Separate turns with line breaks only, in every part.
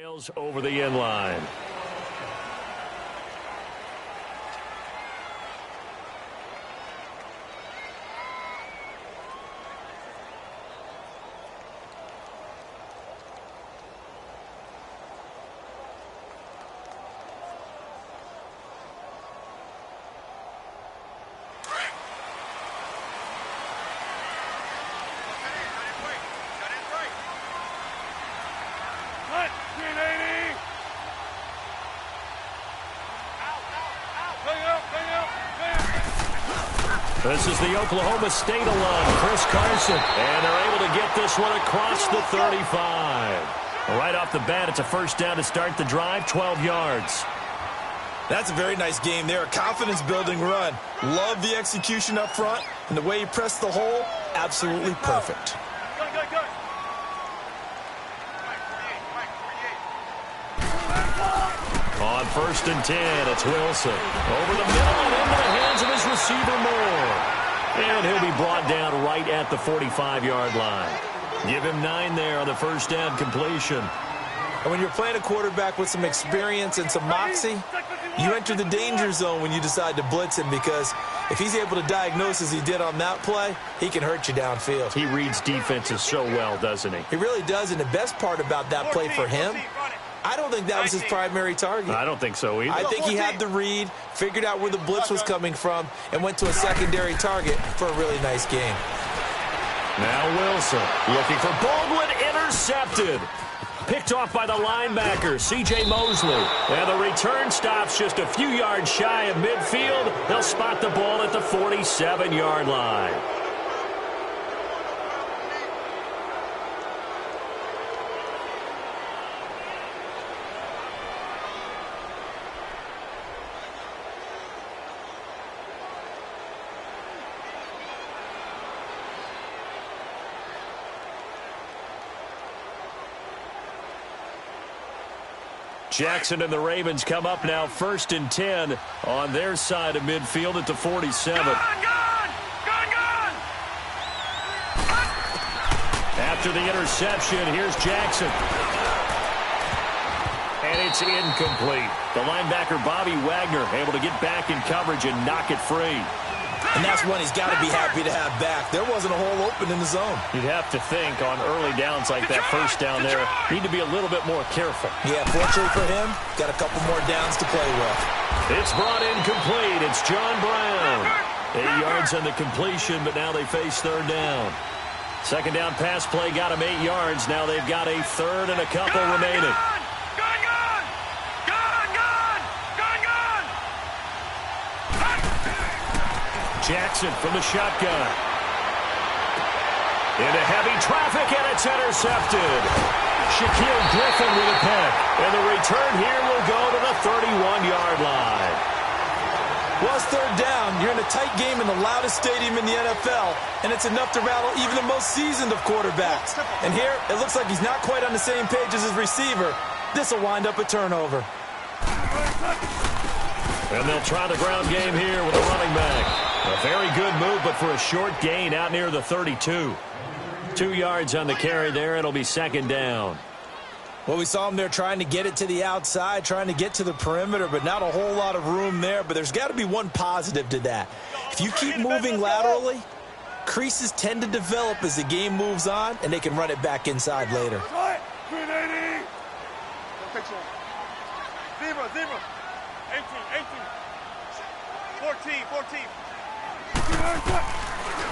Sails over the end line. This is the Oklahoma State alum, Chris Carson. And they're able to get this one across the 35. Right off the bat, it's a first down to start the drive, 12 yards.
That's a very nice game there. A confidence-building run. Love the execution up front. And the way he pressed the hole, absolutely perfect.
On 1st and 10, it's Wilson. Over the middle and into the hands of his receiver, Moore. And he'll be brought down right at the 45-yard line. Give him 9 there on the first down completion.
And when you're playing a quarterback with some experience and some moxie, you enter the danger zone when you decide to blitz him, because if he's able to diagnose as he did on that play, he can hurt you downfield.
He reads defenses so well, doesn't he?
He really does, and the best part about that play for him, I don't think that was his primary target.
I don't think so either.
I think he had the read, figured out where the blitz was coming from, and went to a secondary target for a really nice game.
Now Wilson looking for Baldwin, intercepted. Picked off by the linebacker, C.J. Mosley. And the return stops just a few yards shy of midfield. They'll spot the ball at the 47-yard line. Jackson and the Ravens come up now 1st and 10 on their side of midfield at the 47. After the interception, here's Jackson. And it's incomplete. The linebacker, Bobby Wagner, able to get back in coverage and knock it free.
And that's one he's got to be happy to have back. There wasn't a hole open in the zone.
You'd have to think on early downs like that first down there, need to be a little bit more careful.
Yeah, fortunately for him, got a couple more downs to play with.
It's brought in complete. It's John Brown. 8 yards on the completion, but now they face 3rd down. Second down pass play got him 8 yards. Now they've got a 3rd and a couple remaining. Jackson from the shotgun. Into heavy traffic, and it's intercepted. Shaquille Griffin with a pick. And the return here will go to the 31-yard line.
Well, it's 3rd down. You're in a tight game in the loudest stadium in the NFL, and it's enough to rattle even the most seasoned of quarterbacks. And here, it looks like he's not quite on the same page as his receiver. This will wind up a turnover.
And they'll try the ground game here with a running back. A very good move, but for a short gain out near the 32. 2 yards on the carry there. It'll be 2nd down.
Well, we saw him there trying to get it to the outside, trying to get to the perimeter, but not a whole lot of room there. But there's got to be one positive to that. If you keep moving laterally, creases tend to develop as the game moves on, and they can run it back inside later.
14.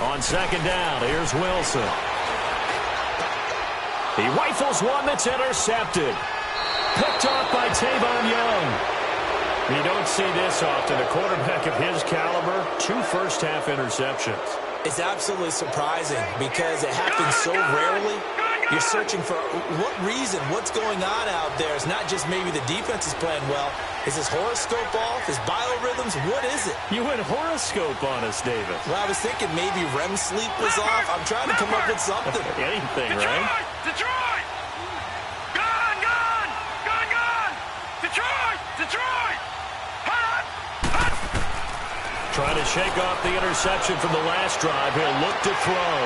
On 2nd down, here's Wilson. He rifles one that's intercepted. Picked off by Tavon Young. You don't see this often. A quarterback of his caliber, 2 first-half interceptions.
It's absolutely surprising because it happens so rarely. You're searching for what reason, what's going on out there. It's not just maybe the defense is playing well. Is his horoscope off? His biorhythms? What is it?
You went horoscope on us, David.
Well, I was thinking maybe REM sleep was off. I'm trying to come up with something.
Anything, right?
Detroit! Gone! Detroit! Hot!
Trying to shake off the interception from the last drive. He'll look to throw.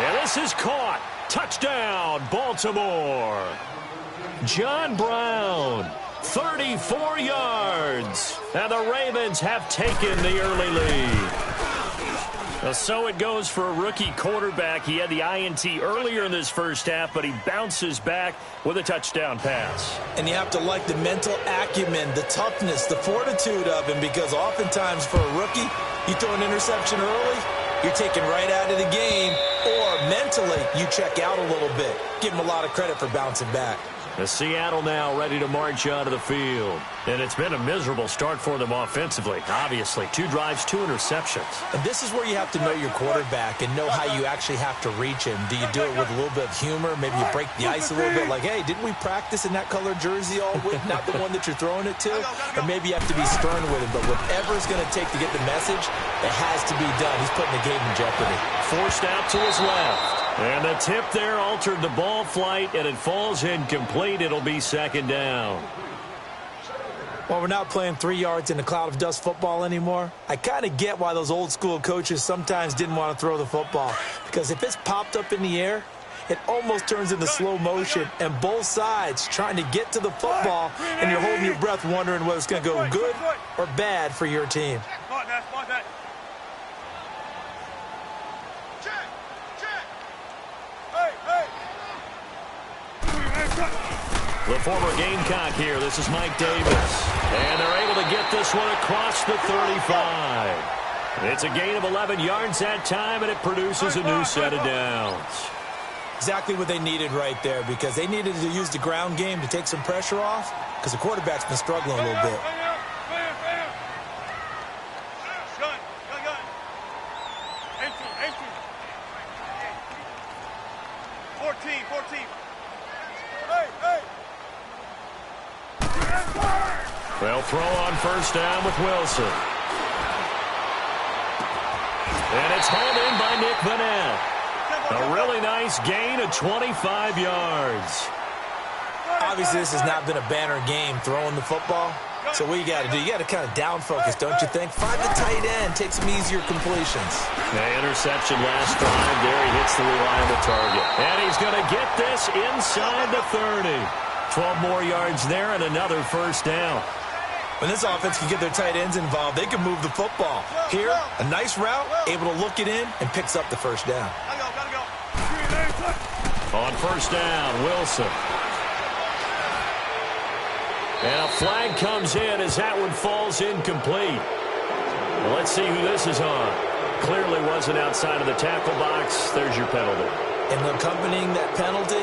And this is caught. Touchdown, Baltimore. John Brown, 34 yards. And the Ravens have taken the early lead. So it goes for a rookie quarterback. He had the INT earlier in this first half, but he bounces back with a touchdown pass.
And you have to like the mental acumen, the toughness, the fortitude of him, because oftentimes for a rookie, you throw an interception early, you're taken right out of the game, or mentally you check out a little bit. Give him a lot of credit for bouncing back.
The Seattle now ready to march onto the field. And it's been a miserable start for them offensively. Obviously, 2 drives, 2 interceptions.
And this is where you have to know your quarterback and know how you actually have to reach him. Do you do it with a little bit of humor? Maybe you break the ice a little bit like, hey, didn't we practice in that color jersey all week? Not the one that you're throwing it to? Or maybe you have to be stern with him. But whatever it's going to take to get the message, it has to be done. He's putting the game in jeopardy.
Forced out to his left. And the tip there altered the ball flight, and it falls incomplete. It'll be second down.
Well, we're not playing 3 yards in a cloud of dust football anymore. I kind of get why those old school coaches sometimes didn't want to throw the football. Because if it's popped up in the air, it almost turns into slow motion. And both sides trying to get to the football, and you're holding your breath wondering whether it's going to go good or bad for your team.
The former Gamecock here. This is Mike Davis. And they're able to get this one across the 35. It's a gain of 11 yards that time, and it produces a new set of downs.
Exactly what they needed right there, because they needed to use the ground game to take some pressure off, because the quarterback's been struggling a little bit.
They'll throw on first down with Wilson. And it's hauled in by Nick Vanette. A really nice gain of 25 yards.
Obviously, this has not been a banner game throwing the football. So what you got to do, you got to kind of down focus, don't you think? Find the tight end, take some easier completions.
The interception last drive there. He hits the reliable target. And he's going to get this inside the 30. 12 more yards there and another first down.
When this offense can get their tight ends involved, they can move the football. Here, a nice route, able to look it in, and picks up the first down.
On first down, Wilson. And a flag comes in as that one falls incomplete. Well, let's see who this is on. Clearly wasn't outside of the tackle box. There's your penalty.
And accompanying that penalty,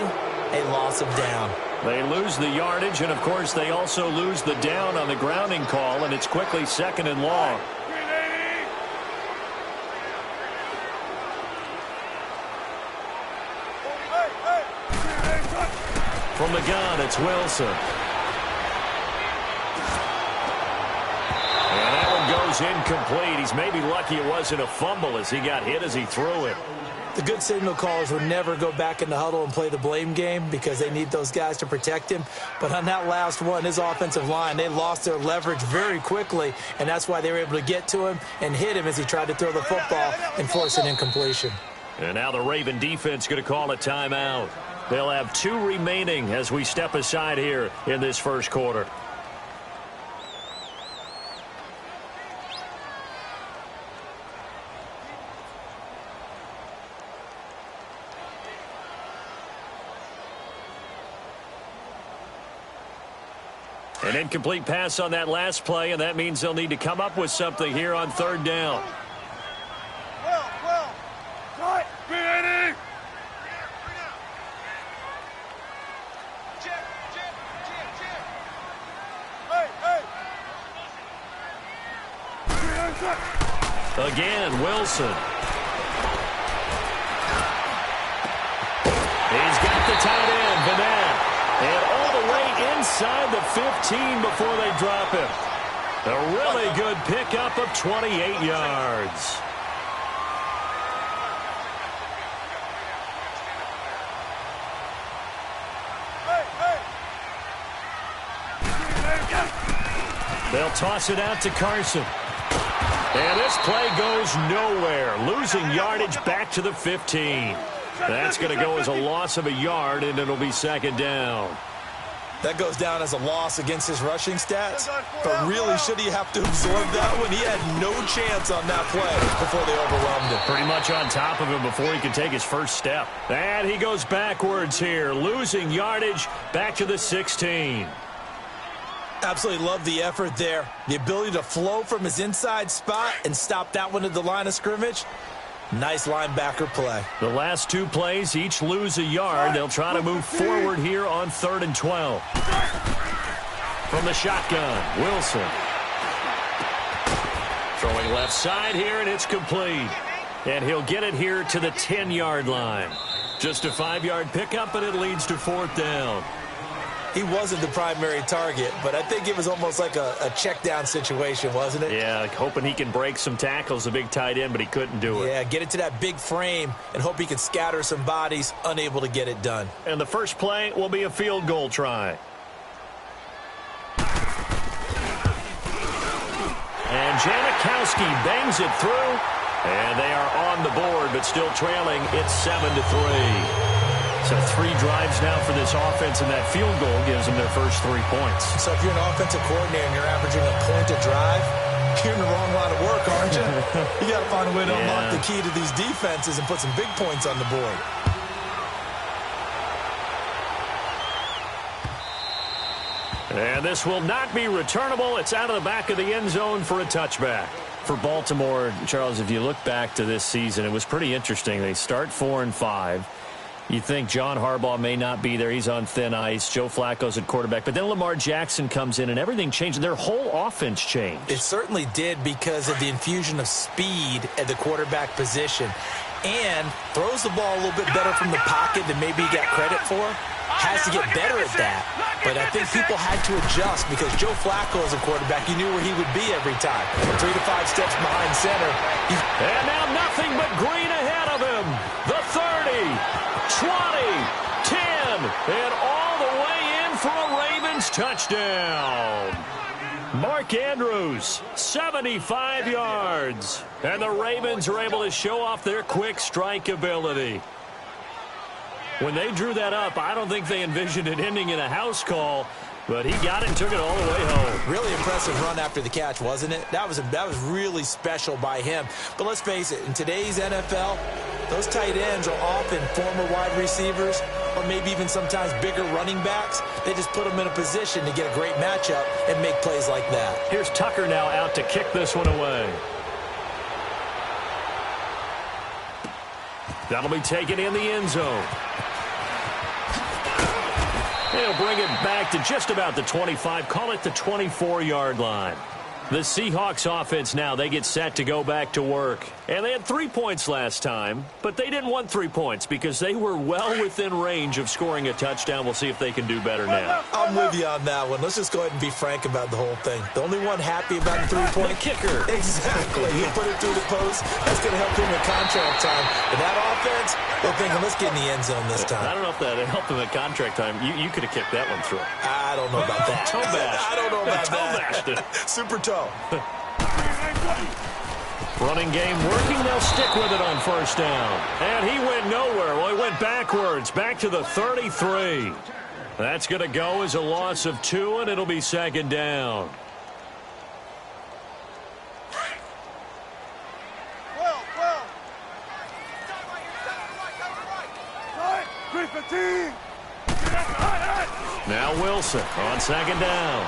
a loss of down.
They lose the yardage, and, of course, they also lose the down on the grounding call, and it's quickly second and long. From the gun, it's Wilson. And that one goes incomplete. He's maybe lucky it wasn't a fumble as he got hit as he threw it.
The good signal callers would never go back in the huddle and play the blame game because they need those guys to protect him. But on that last one, his offensive line, they lost their leverage very quickly, and that's why they were able to get to him and hit him as he tried to throw the football and force an incompletion.
And now the Raven defense going to call a timeout. They'll have 2 remaining as we step aside here in this first quarter. An incomplete pass on that last play, and that means they'll need to come up with something here on third down. Again, Wilson. He's got the tight end, Vanette. And all the way inside the 15 before they drop him. A really good pickup of 28 yards. They'll toss it out to Carson. And this play goes nowhere. Losing yardage back to the 15. That's going to go as a loss of a yard, and it'll be second down.
That goes down as a loss against his rushing stats. But really, should he have to absorb that one? He had no chance on that play before they overwhelmed him.
Pretty much on top of him before he could take his first step. And he goes backwards here, losing yardage back to the 16.
Absolutely love the effort there. The ability to flow from his inside spot and stop that one at the line of scrimmage. Nice linebacker play.
The last two plays each lose a yard. They'll try to move forward here on 3rd and 12. From the shotgun, Wilson. Throwing left side here, and it's complete. And he'll get it here to the 10-yard line. Just a 5-yard pickup, and it leads to 4th down.
He wasn't the primary target, but I think it was almost like a check down situation, wasn't it?
Yeah, like hoping he can break some tackles, a big tight end, but he couldn't do it.
Yeah, get it to that big frame and hope he can scatter some bodies, unable to get it done.
And the first play will be a field goal try. And Janikowski bangs it through, and they are on the board, but still trailing. It's 7-3. So 3 drives now for this offense, and that field goal gives them their first 3 points.
So if you're an offensive coordinator and you're averaging a point a drive, you're in the wrong line of work, aren't you? You got to find a way to unlock the key to these defenses and put some big points on the board.
And this will not be returnable. It's out of the back of the end zone for a touchback. For Baltimore, Charles, if you look back to this season, it was pretty interesting. They start 4-5. You think John Harbaugh may not be there. He's on thin ice. Joe Flacco's at quarterback. But then Lamar Jackson comes in, and everything changed. Their whole offense changed.
It certainly did because of the infusion of speed at the quarterback position. And throws the ball a little bit better from the pocket than maybe he got credit for. Has to get better at that. But I think people had to adjust because Joe Flacco as a quarterback, you knew where he would be every time. 3 to 5 steps behind center.
And now nothing but green ahead of him. The 30. 20, 10, and all the way in for a Ravens touchdown. Mark Andrews, 75 yards. And the Ravens are able to show off their quick strike ability. When they drew that up, I don't think they envisioned it ending in a house call, but he got it and took it all the way home.
Really impressive run after the catch, wasn't it? That was really special by him. But let's face it, in today's NFL, those tight ends are often former wide receivers or maybe even sometimes bigger running backs. They just put them in a position to get a great matchup and make plays like that.
Here's Tucker now out to kick this one away. That'll be taken in the end zone. He'll bring it back to just about the 25. Call it the 24-yard line. The Seahawks offense now, they get set to go back to work. And they had 3 points last time, but they didn't want 3 points because they were well within range of scoring a touchdown. We'll see if they can do better now.
I'm with you on that one. Let's just go ahead and be frank about the whole thing. The only one happy about the 3 point
The kicker.
Exactly. He'll put it through the post. That's going to help him in contract time. But that offense, they're thinking, let's get in the end zone this time.
I don't know if that helped him at contract time. You could have kicked that one through.
I don't know about that.
Toe bash.
I don't know about
toe
that.
bashed it.
Super toe.
Running game working. They'll stick with it on first down. And he went nowhere. Well, he went backwards, back to the 33. That's going to go as a loss of 2, and it'll be 2nd down. Now Wilson on 2nd down.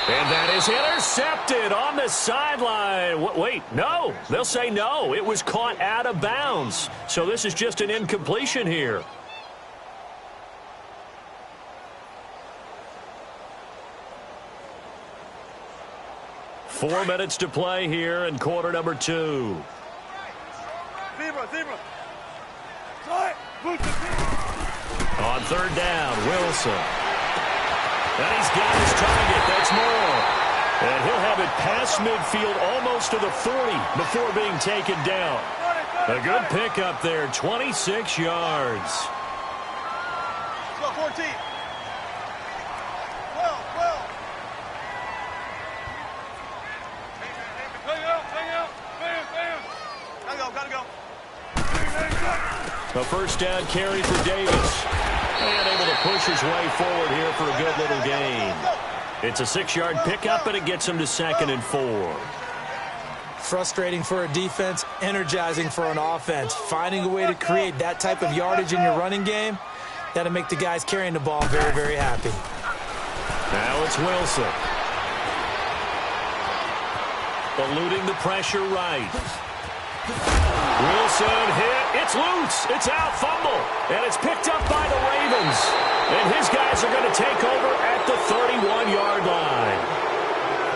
And that is intercepted on the sideline. Wait, no. They'll say no. It was caught out of bounds. So this is just an incompletion here. Four minutes to play here in quarter number 2. On 3rd down, Wilson. And he's got his target. That's more. And he'll have it past midfield almost to the 40 before being taken down. A good pickup there, 26 yards.
14. Gotta go.
A first down carry for Davis. And able to push his way forward here for a good little gain. It's a 6-yard pickup, and it gets him to 2nd and 4.
Frustrating for a defense, energizing for an offense. Finding a way to create that type of yardage in your running game, that'll make the guys carrying the ball very, very happy.
Now it's Wilson. Eluding the pressure right. Wilson hit. It's loose. It's out. Fumble. And it's picked up by the Ravens. And his guys are going to take over at the 31-yard line.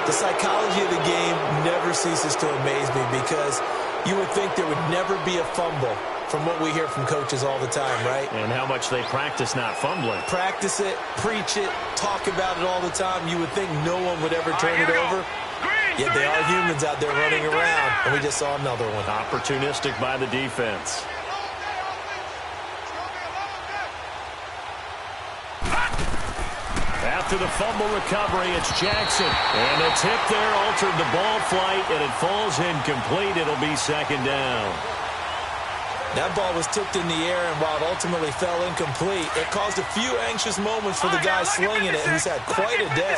The psychology of the game never ceases to amaze me because you would think there would never be a fumble from what we hear from coaches all the time, right?
And how much they practice not fumbling.
Practice it, preach it, talk about it all the time. You would think no one would ever turn it over. Yet they are humans out there running around, and we just saw another one.
Opportunistic by the defense. After the fumble recovery, it's Jackson. And the tip there altered the ball flight, and it falls incomplete. It'll be 2nd down.
That ball was tipped in the air, and while it ultimately fell incomplete, it caused a few anxious moments for the guy slinging it, who's had quite a day.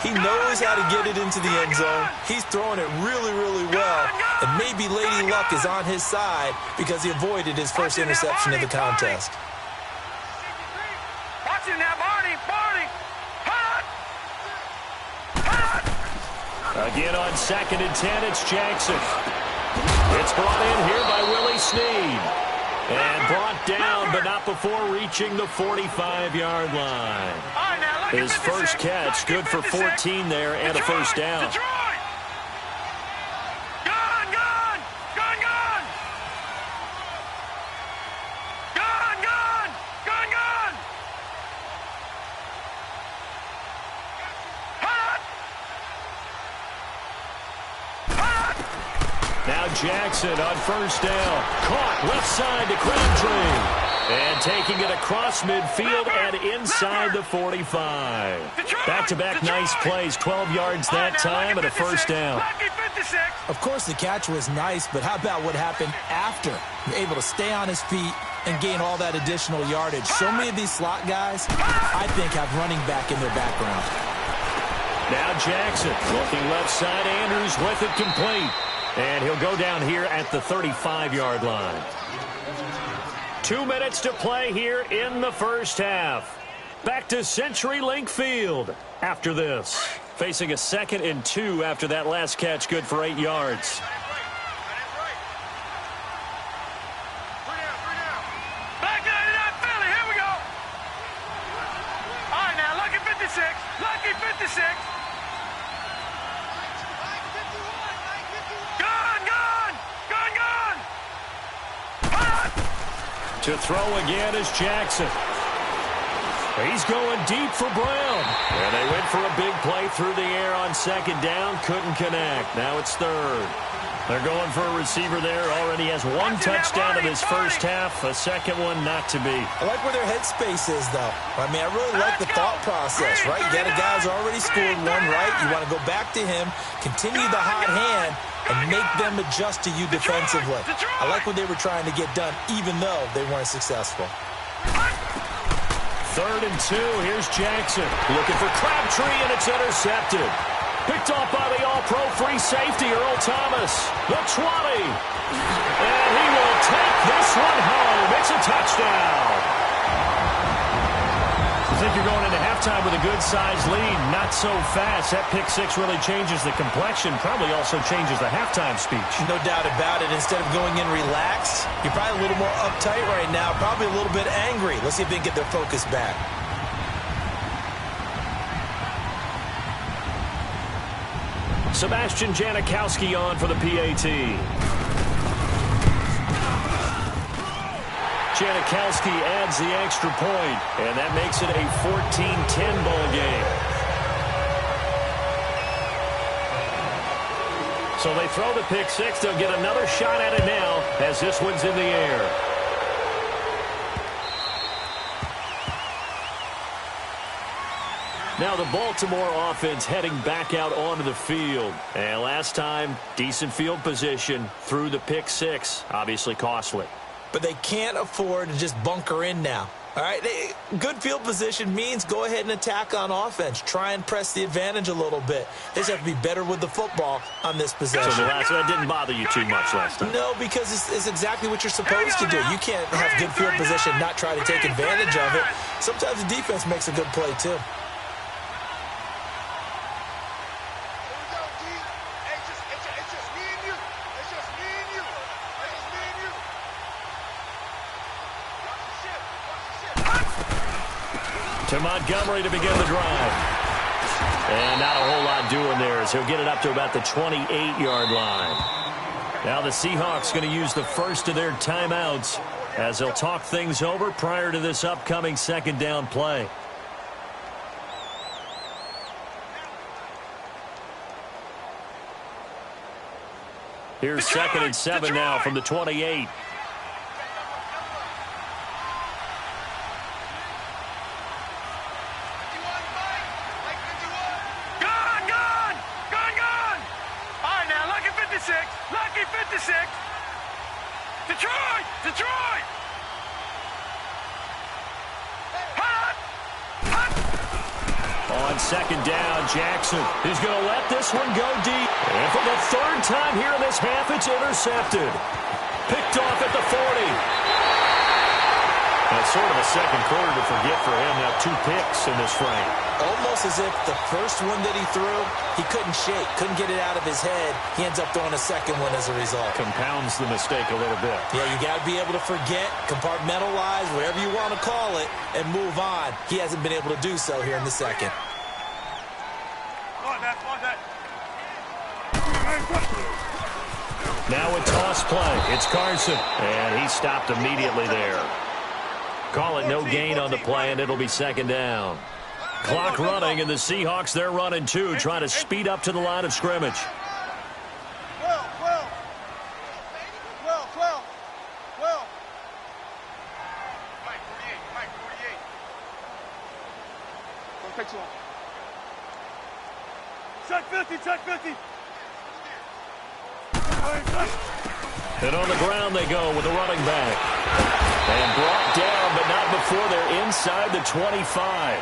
He knows how to get it into the end zone. He's throwing it really, really well, and maybe Lady Luck is on his side because he avoided his first interception of the contest.
Watch it now, Barney.
Again on 2nd and 10, it's Jackson. It's brought in here by Willie Snead. And brought down, but not before reaching the 45-yard line. His first catch, good for 14 there, and a first down. Now Jackson on first down. Caught left side to Crabtree. And taking it across midfield and inside the 45. Back-to-back nice plays. 12 yards that time and a first down.
Of course, the catch was nice, but how about what happened after? Able to stay on his feet and gain all that additional yardage. So many of these slot guys, I think, have running back in their background.
Now Jackson looking left side. Andrews with it complete. And he'll go down here at the 35-yard line. 2 minutes to play here in the first half. Back to CenturyLink Field after this. Facing a 2nd and 2 after that last catch, good for 8 yards.
Back down to Philly. Here we go. All right, now, lucky 56. Lucky 56.
To throw again is Jackson. He's going deep for Brown. And they went for a big play through the air on 2nd down. Couldn't connect. Now it's 3rd. They're going for a receiver there. Already has 1 touchdown in his first half. A second one not to be.
I like where their headspace is, though. I mean, I really like the thought process, right? You got a guy who's already scored one, right? You want to go back to him, continue the hot hand, and make them adjust to you defensively. I like what they were trying to get done, even though they weren't successful.
3rd and 2. Here's Jackson. Looking for Crabtree, and it's intercepted. Picked off by the all-pro free safety, Earl Thomas. The 20. And he will take this one home. It's a touchdown. I think you're going into halftime with a good-sized lead. Not so fast. That pick six really changes the complexion. Probably also changes the halftime speech.
No doubt about it. Instead of going in relaxed, you're probably a little more uptight right now. Probably a little bit angry. Let's see if they can get their focus back.
Sebastian Janikowski on for the PAT. Janikowski adds the extra point, and that makes it a 14-10 ball game. So they throw the pick six. They'll get another shot at it now as this one's in the air. Now the Baltimore offense heading back out onto the field. And last time, decent field position through the pick six. Obviously costly.
but they can't afford to just bunker in now. All right, good field position means go ahead and attack on offense. Try and press the advantage a little bit. They just have to be better with the football on this possession.
So that didn't bother you too much last time?
No, because it's exactly what you're supposed to do. You can't have good field position and not try to take advantage of it. Sometimes the defense makes a good play, too.
To Montgomery to begin the drive. And not a whole lot doing there as he'll get it up to about the 28-yard line. Now the Seahawks going to use the first of their timeouts as they'll talk things over prior to this upcoming second down play. Here's 2nd and 7 now from the 28.
Detroit!
On second down, Jackson is going to let this one go deep. And for the third time here in this half, it's intercepted. Picked off at the 40. That's sort of a second quarter to forget for him. Now 2 picks in this frame.
Almost as if the first one that he threw, he couldn't shake, couldn't get it out of his head. He ends up throwing a second one as a result.
Compounds the mistake a little bit.
Yeah, you got to be able to forget, compartmentalize, whatever you want to call it, and move on. He hasn't been able to do so here in the second.
Now a toss play. It's Carson. And he stopped immediately there. Call it no gain on the play, and it'll be second down. Clock running, and the Seahawks, they're running too, trying to speed up to the line of scrimmage.
Check 50, check 50.
And on the ground they go with the running back. And brought down, but not before they're inside the 25.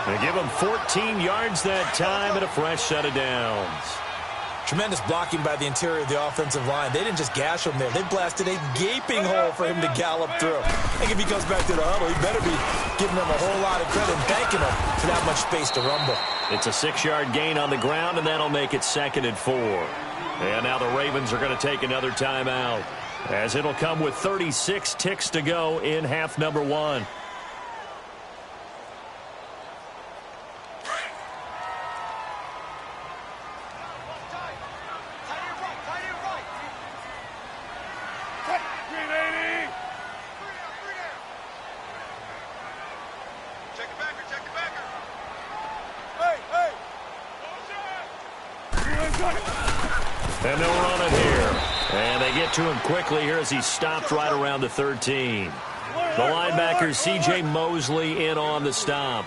They give him 14 yards that time and a fresh set of downs.
Tremendous blocking by the interior of the offensive line. They didn't just gash him there. They blasted a gaping hole for him to gallop through. I think if he comes back to the huddle, he better be giving them a whole lot of credit and thanking them for that much space to rumble.
It's a 6-yard gain on the ground, and that'll make it 2nd and 4. And now the Ravens are going to take another timeout, as it'll come with 36 ticks to go in half number 1. And they'll run it here. And they get to him quickly here as he stopped right around the 13. The linebacker, C.J. Mosley, in on the stop.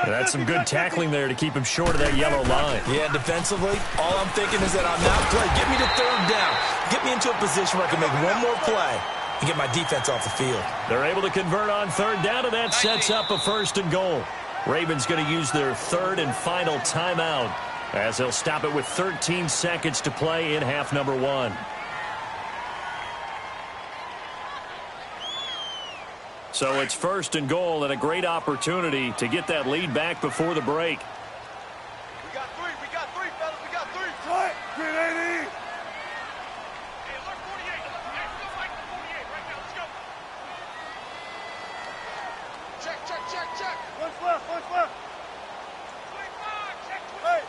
And that's some good tackling there to keep him short of that yellow line.
Yeah, defensively, all I'm thinking is that on that play, get me to 3rd down. Get me into a position where I can make one more play and get my defense off the field.
They're able to convert on 3rd down, and that sets up a 1st and goal. Ravens going to use their 3rd and final timeout, as they'll stop it with 13 seconds to play in half number 1. So it's 1st and goal, and a great opportunity to get that lead back before the break.
We got three, fellas, we got 3. Right, 380. Hey, alert 48. Hey, still like the 48 right now, let's go. Check. One's left. 25, check. Hey.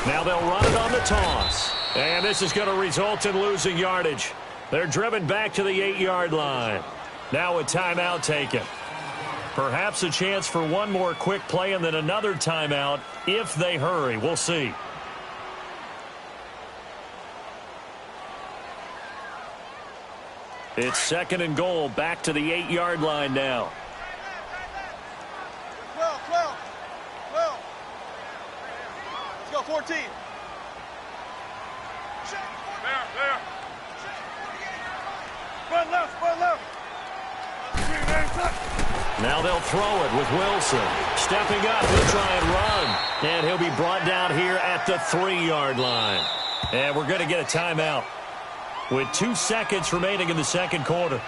Now they'll run it on the toss. And this is going to result in losing yardage. They're driven back to the 8-yard line. Now a timeout taken. Perhaps a chance for one more quick play and then another timeout if they hurry. We'll see. It's 2nd and goal, back to the 8-yard line now.
12. Let's go, 14. There. Spread left.
Now they'll throw it with Wilson. Stepping up, he'll try and run. And he'll be brought down here at the 3-yard line. And we're going to get a timeout with 2 seconds remaining in the second quarter.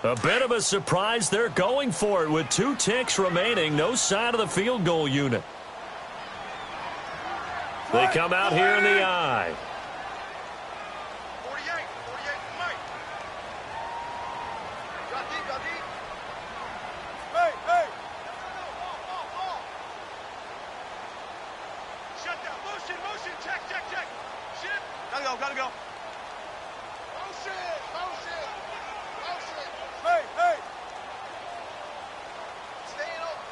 A bit of a surprise. They're going for it with 2 ticks remaining. No sign of the field goal unit. They come out here in the I.
48, Mike. Got deep. Hey. Ball. Shut down. Motion. Check. Shit. Gotta go. Motion. Hey. Staying open.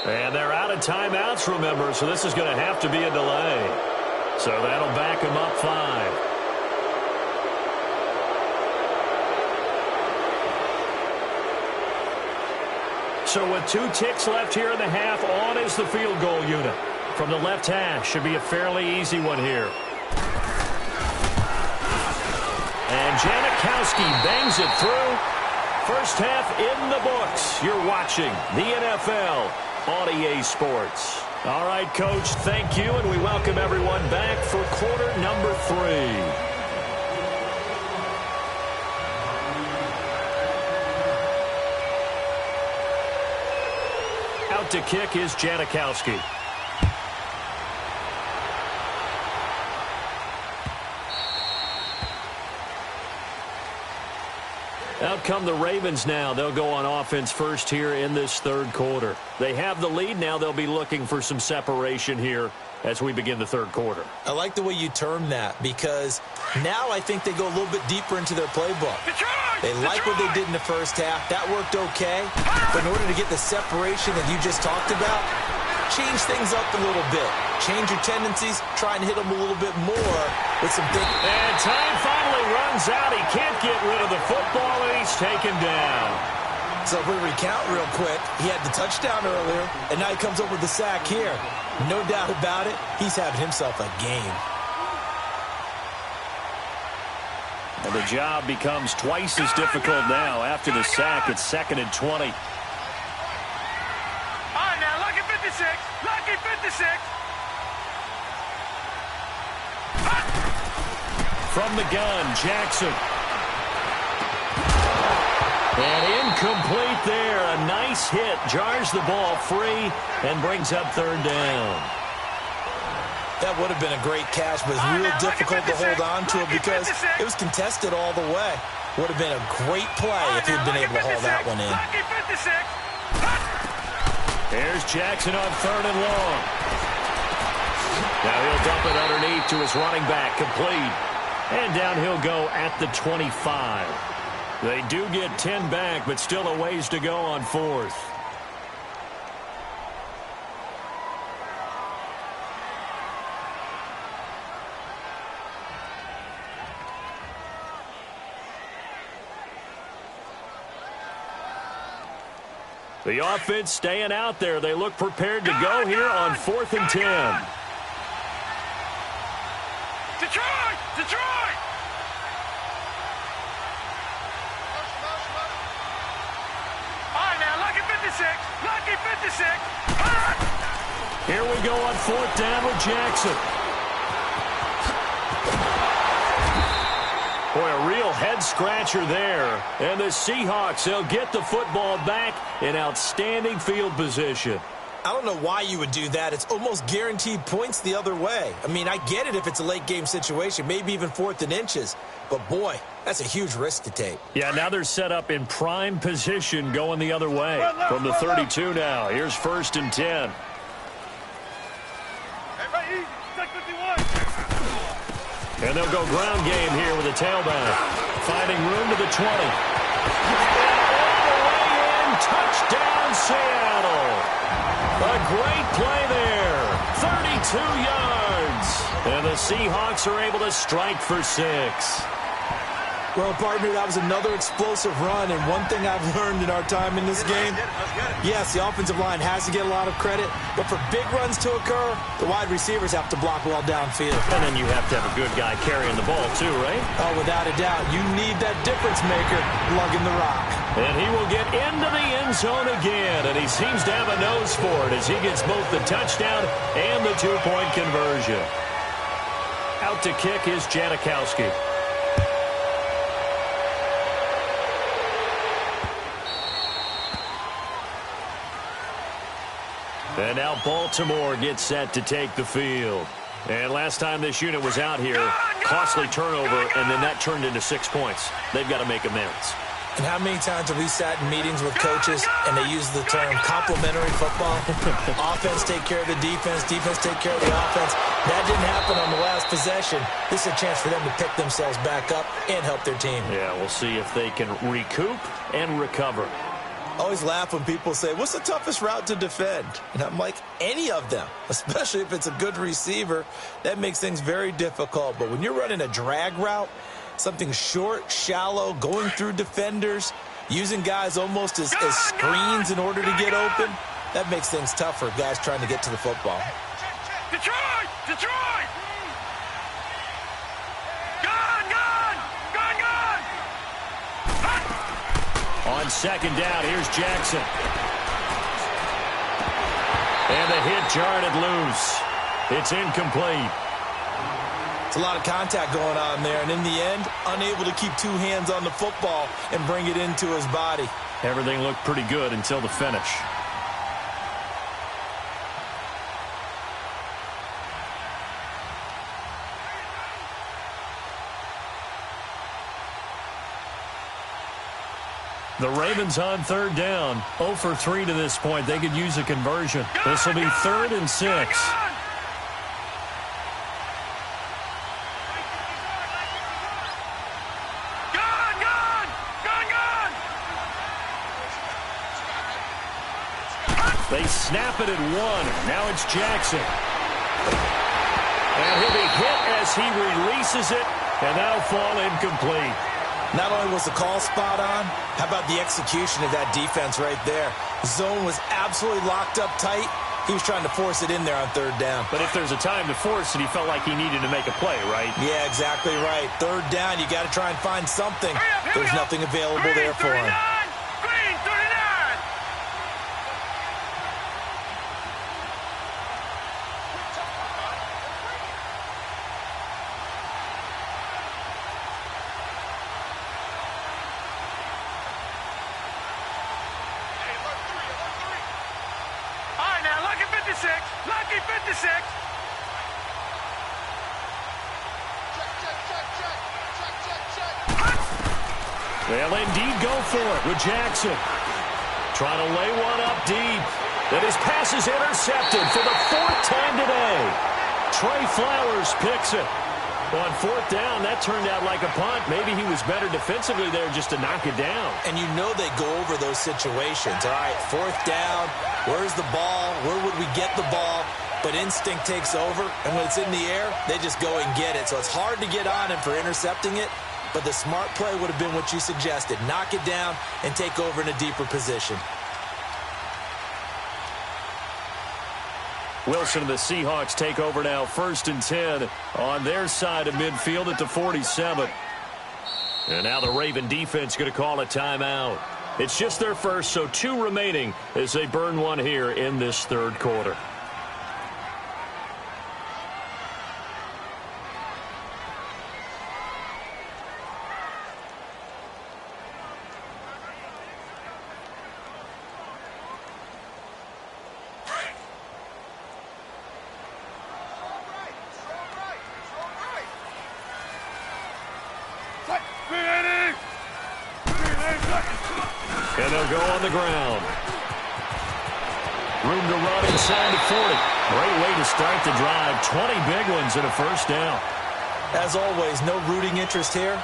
And they're out of timeouts, remember, so this is going to have to be a delay. So that'll back them up 5. So with 2 ticks left here in the half, on is the field goal unit. From the left hash, should be a fairly easy one here. And Janikowski bangs it through. First half in the books. You're watching the NFL on EA Sports. All right, Coach, thank you, and we welcome everyone back for quarter number 3. Out to kick is Janikowski. Out come the Ravens now. They'll go on offense first here in this third quarter. They have the lead now. They'll be looking for some separation here as we begin the third quarter.
I like the way you termed that because now I think they go a little bit deeper into their playbook. They like what they did in the first half. That worked okay. But in order to get the separation that you just talked about, change things up a little bit. Change your tendencies. Try and hit them a little bit more with some things.
And time finally runs out. He can't get rid of the football, and he's taken down.
So if we recount real quick, he had the touchdown earlier, and now he comes up with the sack here. No doubt about it, he's having himself a game.
And the job becomes twice as difficult now. After the sack, it's 2nd and 20.
All right, now, lucky 56.
From the gun, Jackson. And incomplete there. A nice hit. Jars the ball free and brings up 3rd down.
That would have been a great catch, but it's real difficult to hold on to it because it was contested all the way. Would have been a great play if he'd been able to haul that one in.
Here's Jackson on 3rd and long. Now he'll dump it underneath to his running back, complete. And down he'll go at the 25. They do get 10 back, but still a ways to go on 4th. The offense staying out there. They look prepared to go here on 4th and 10.
Detroit! All right, now, lucky 56.
Here we go on 4th down with Jackson. Boy, a real head-scratcher there. And the Seahawks, they'll get the football back in outstanding field position.
I don't know why you would do that. It's almost guaranteed points the other way. I mean, I get it if it's a late-game situation, maybe even 4th and inches. But, boy, that's a huge risk to take.
Yeah, now they're set up in prime position going the other way. From the 32 now, here's 1st and 10.
Everybody easy. Check 51.
And they'll go ground game here with a tailback. Finding room to the 20. great play there. 32 yards. And the Seahawks are able to strike for 6.
Well, partner, that was another explosive run, and one thing I've learned in our time in this game, yes, the offensive line has to get a lot of credit, but for big runs to occur, the wide receivers have to block well downfield.
And then you have to have a good guy carrying the ball too, right?
Oh, without a doubt. You need that difference maker lugging the rock.
And he will get into the end zone again, and he seems to have a nose for it as he gets both the touchdown and the two-point conversion. Out to kick is Janikowski. And now Baltimore gets set to take the field. And last time this unit was out here, costly turnover, and then that turned into 6 points. They've got to make amends.
And how many times have we sat in meetings with coaches and they use the term complementary football? Offense take care of the defense, defense take care of the offense. That didn't happen on the last possession. This is a chance for them to pick themselves back up and help their team.
Yeah, we'll see if they can recoup and recover.
I always laugh when people say, what's the toughest route to defend? And I'm like, any of them, especially if it's a good receiver. That makes things very difficult. But when you're running a drag route, something short, shallow, going through defenders, using guys almost as screens in order to get open, that makes things tough for guys trying to get to the football.
Detroit! Detroit! Gone! Gone! Gone! Gone!
On second down, here's Jackson. And the hit jarred it loose. It's incomplete.
It's a lot of contact going on there, and in the end, unable to keep two hands on the football and bring it into his body.
Everything looked pretty good until the finish. The Ravens on third down. 0 for 3 to this point. They could use a conversion. This will be 3rd and 6. They snap it at 1. Now it's Jackson. And he'll be hit as he releases it, and that'll fall incomplete.
Not only was the call spot on, how about the execution of that defense right there? Zone was absolutely locked up tight. He was trying to force it in there on third down.
But if there's a time to force it, he felt like he needed to make a play, right?
Yeah, exactly right. Third down, you got to try and find something. There's nothing available there for him.
Lucky 56.
They'll indeed go for it with Jackson. Trying to lay one up deep. And his pass is intercepted for the 4th time today. Trey Flowers picks it. On 4th down, that turned out like a punt. Maybe he was better defensively there just to knock it down.
And you know they go over those situations. All right, 4th down, where's the ball? Where would we get the ball? But instinct takes over, and when it's in the air, they just go and get it. So it's hard to get on him for intercepting it, but the smart play would have been what you suggested. Knock it down and take over in a deeper position.
Wilson and the Seahawks take over now, 1st and 10 on their side of midfield at the 47. And now the Raven defense going to call a timeout. It's just their first, so 2 remaining as they burn one here in this 3rd quarter. And they'll go on the ground. Room to run inside the 40. Great way to start the drive. 20 big ones and a 1st down.
As always, no rooting interest here,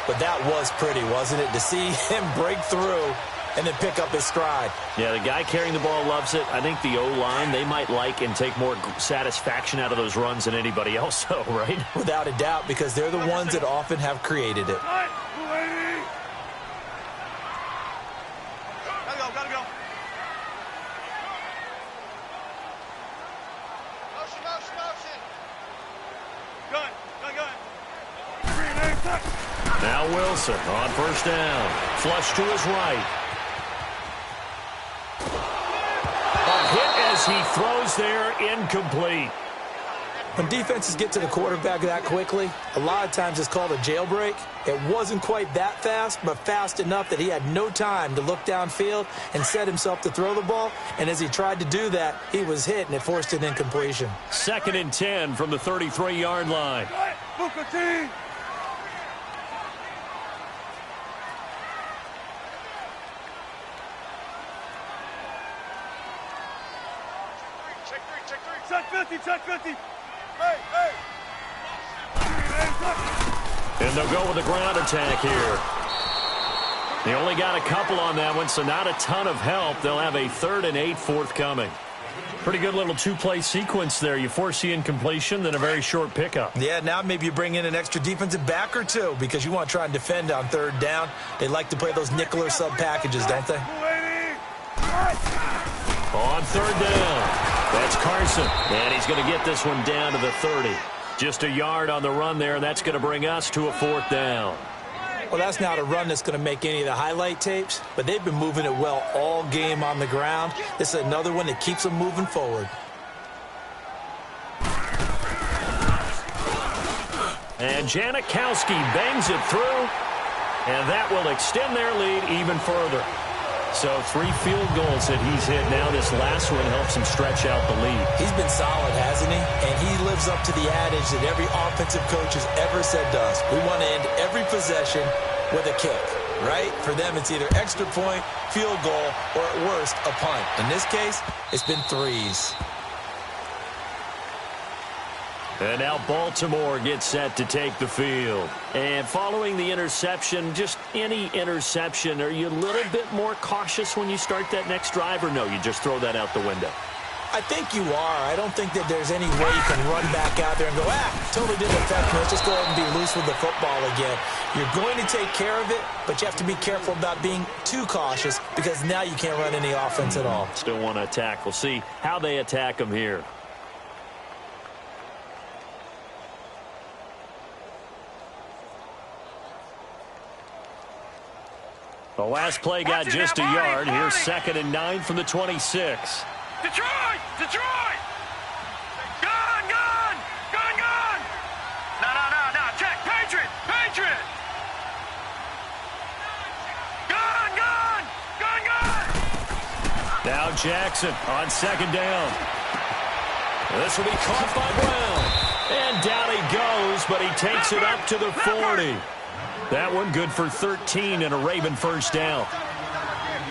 but that was pretty, wasn't it? To see him break through and then pick up his stride.
Yeah, the guy carrying the ball loves it. I think the O-line, they might like and take more satisfaction out of those runs than anybody else, though, right?
Without a doubt, because they're the ones that often have created it.
Gotta go. Motion. Gun.
Now Wilson on first down. Flush to his right. A hit as he throws there, incomplete.
When defenses get to the quarterback that quickly, a lot of times it's called a jailbreak. It wasn't quite that fast, but fast enough that he had no time to look downfield and set himself to throw the ball. And as he tried to do that, he was hit, and it forced an incompletion.
2nd and 10 from the 33-yard line.
Check 50. Hey.
And they'll go with the ground attack here. They only got a couple on that one, so not a ton of help. They'll have a 3rd and 8 forthcoming. Pretty good little two-play sequence there. You force the incompletion, then a very short pickup.
Yeah, now maybe you bring in an extra defensive back or two because you want to try and defend on 3rd down. They like to play those nickel or sub packages, don't they?
On 3rd down. That's Carson, and he's going to get this one down to the 30. Just a yard on the run there, and that's going to bring us to a 4th down.
Well, that's not a run that's going to make any of the highlight tapes, but they've been moving it well all game on the ground. This is another one that keeps them moving forward.
And Janikowski bangs it through, and that will extend their lead even further. So 3 field goals that he's hit now. This last one helps him stretch out the lead.
He's been solid, hasn't he? And he lives up to the adage that every offensive coach has ever said to us. We want to end every possession with a kick, right? For them, it's either extra point, field goal, or at worst, a punt. In this case, it's been 3s.
And now Baltimore gets set to take the field. And following the interception, just any interception, are you a little bit more cautious when you start that next drive, or no, you just throw that out the window?
I think you are. I don't think that there's any way you can run back out there and go, totally didn't affect me. Let's just go ahead and be loose with the football again. You're going to take care of it, but you have to be careful about being too cautious because now you can't run any offense at all.
Still want to attack. We'll see how they attack them here. The last play got just a yard. Here's 2nd and 9 from the 26.
Detroit! Gun! No. Check. Patriot! Gun!
Now Jackson on 2nd down. This will be caught by Brown. And down he goes, but he takes it up to the 40. That one good for 13 and a Raven first down.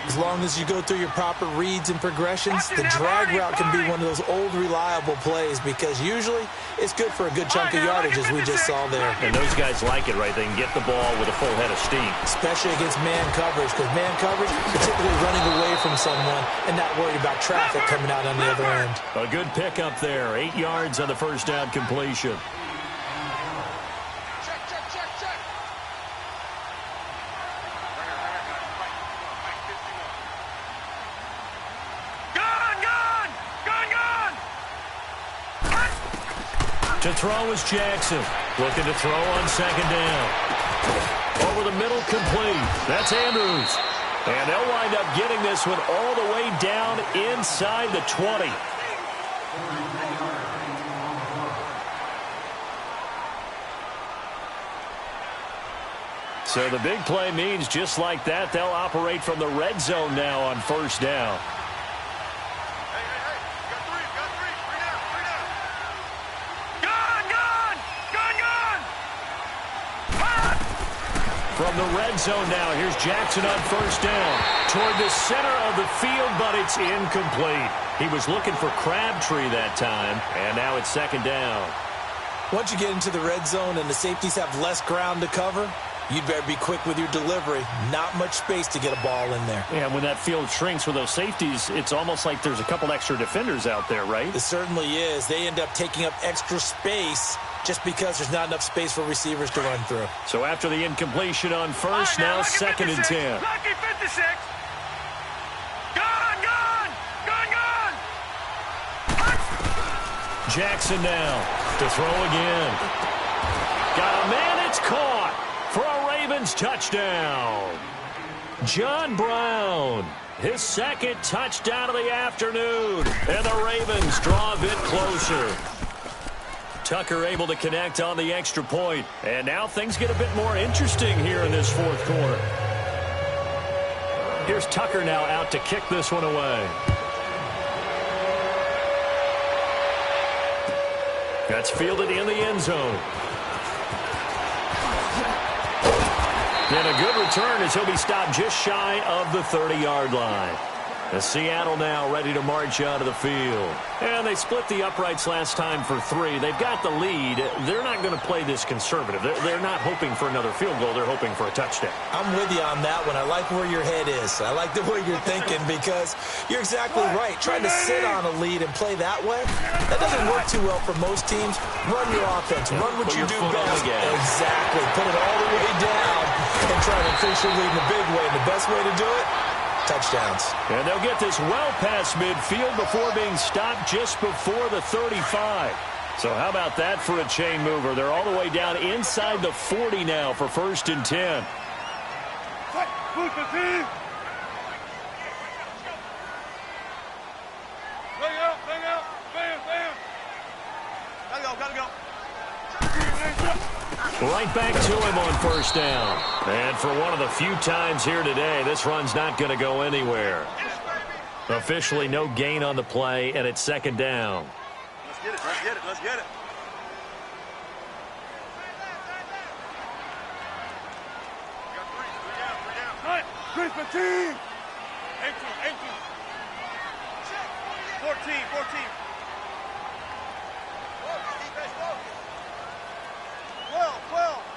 As long as you go through your proper reads and progressions, the drag route can be one of those old reliable plays because usually it's good for a good chunk of yardage as we just saw there.
And those guys like it, right? They can get the ball with a full head of steam.
Especially against man coverage because man coverage, you're typically running away from someone and not worried about traffic coming out on the other end.
A good pickup there. 8 yards on the first down completion. To throw is Jackson. Looking to throw on 2nd down. Over the middle, complete. That's Andrews. And they'll wind up getting this one all the way down inside the 20. So the big play means just like that, they'll operate from the red zone now on first down. From the red zone now, here's Jackson on first down. Toward the center of the field, but it's incomplete. He was looking for Crabtree that time, and now it's 2nd down.
Once you get into the red zone and the safeties have less ground to cover, you'd better be quick with your delivery. Not much space to get a ball in there.
Yeah, when that field shrinks with those safeties, it's almost like there's a couple extra defenders out there, right?
It certainly is. They end up taking up extra space just because there's not enough space for receivers to run through.
So after the incompletion on first, now second and 10.
Lucky 56. Gone, gone, gone, gone.
Jackson now to throw again. Got a man, it's caught for a Ravens touchdown. John Brown, his second touchdown of the afternoon, and the Ravens draw a bit closer. Tucker able to connect on the extra point, and now things get a bit more interesting here in this fourth quarter. Here's Tucker now out to kick this one away. That's fielded in the end zone. And a good return as he'll be stopped just shy of the 30-yard line. As Seattle now ready to march out of the field. And they split the uprights last time for 3. They've got the lead. They're not going to play this conservative. They're not hoping for another field goal. They're hoping for a touchdown.
I'm with you on that one. I like where your head is. I like the way you're thinking because you're exactly right. Trying to sit on a lead and play that way, that doesn't work too well for most teams. Run your offense. Run what you do best. Exactly. Put it all the way down and try to increase your lead in a big way. And the best way to do it, touchdowns.
And they'll get this well past midfield before being stopped just before the 35. So how about that for a chain mover? They're all the way down inside the 40 now for first and 10.
Gotta go.
Right back to him on first down. And for one of the few times here today, this run's not going to go anywhere. Officially no gain on the play, and it's second down.
Let's get it, let's get it, let's get it. We got three down. 18. 14. 12.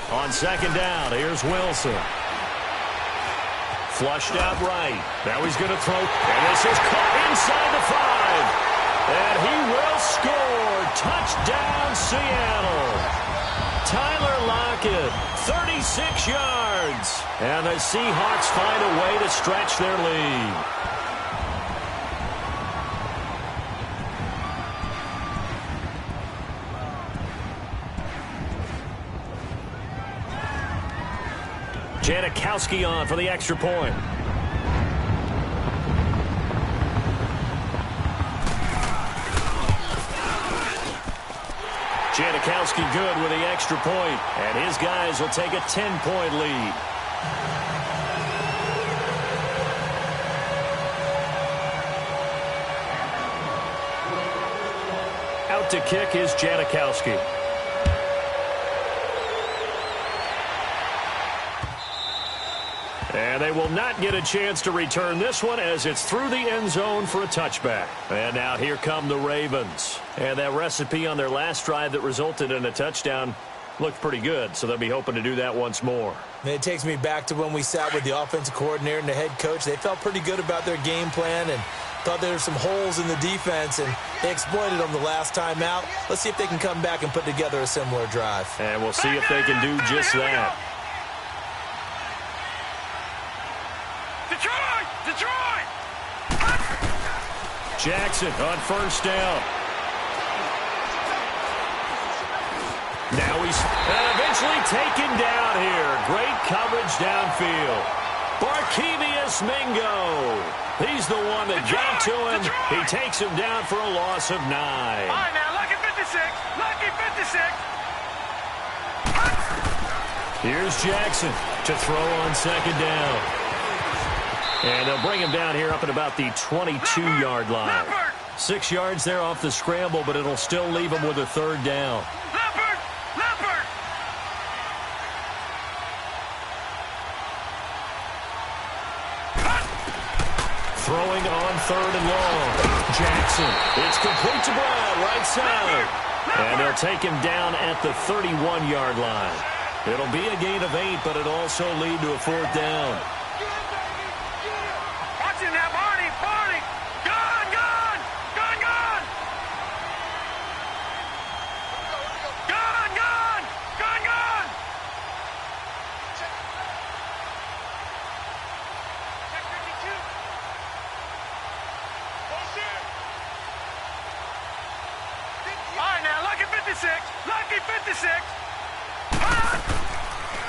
On second down, here's Wilson. Flushed out right. Now he's going to throw. And this is caught inside the 5. And he will score. Touchdown, Seattle. Tyler Lockett, 36 yards. And the Seahawks find a way to stretch their lead. Janikowski on for the extra point. Janikowski good with the extra point, and his guys will take a 10-point lead. Out to kick is Janikowski. And they will not get a chance to return this one as it's through the end zone for a touchback. And now here come the Ravens. And that recipe on their last drive that resulted in a touchdown looked pretty good, so they'll be hoping to do that once more.
And it takes me back to when we sat with the offensive coordinator and the head coach. They felt pretty good about their game plan and thought there were some holes in the defense, and they exploited them the last time out. Let's see if they can come back and put together a similar drive.
And we'll see if they can do just that.
Detroit!
Jackson on first down. Now he's eventually taken down here. Great coverage downfield. Barkevius Mingo. He's the one that got to him. He takes him down for a loss of 9.
All right, now, lucky 56. Lucky 56.
Here's Jackson to throw on second down. And they'll bring him down here up at about the 22-yard line. 6 yards there off the scramble, but it'll still leave him with a third down.
Leopard!
Throwing on 3rd and long. Jackson. It's complete to Brown, right side. And they'll take him down at the 31-yard line. It'll be a gain of 8, but it'll also lead to a 4th down.
Watch him now, Barney. Barney. Gone, gone. Gone, gone. Gone, gone. Gone, gone. Check 52. Bullshit. All right, now, lucky 56. Lucky 56.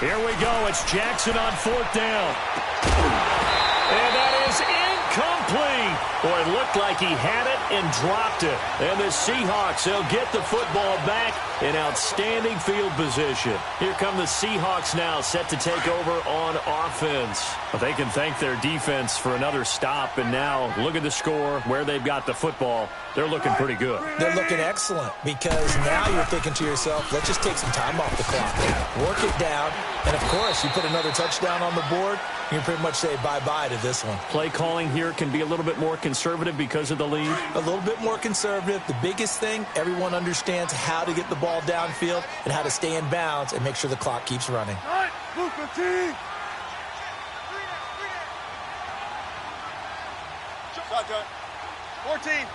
Here we go. It's Jackson on 4th down. And that is incomplete. Boy, it looked like he had it and dropped it. And the Seahawks, they'll get the football back in outstanding field position. Here come the Seahawks now, set to take over on offense. But they can thank their defense for another stop. And now, look at the score, where they've got the football. They're looking pretty good.
They're looking excellent because now you're thinking to yourself, let's just take some time off the clock. Work it down. And, of course, you put another touchdown on the board, you can pretty much say bye-bye to this one.
Play calling here can be a little bit more conservative because of the lead.
A little bit more conservative. The biggest thing, everyone understands how to get the ball downfield and how to stay in bounds and make sure the clock keeps running.
All right, move 15. Shotgun. 14.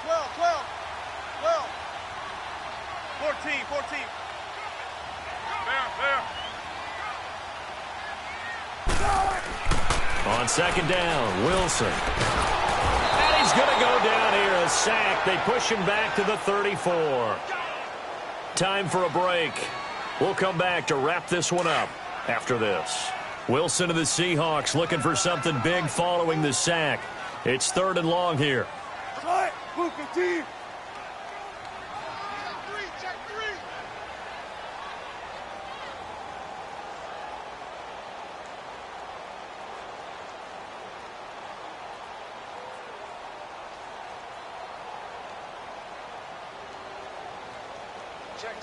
12, 12, 12. 14, 14. There.
On 2nd down, Wilson. And he's going to go down here, a sack. They push him back to the 34. Time for a break. We'll come back to wrap this one up after this. Wilson of the Seahawks looking for something big following the sack. It's 3rd and long here.
Move 15.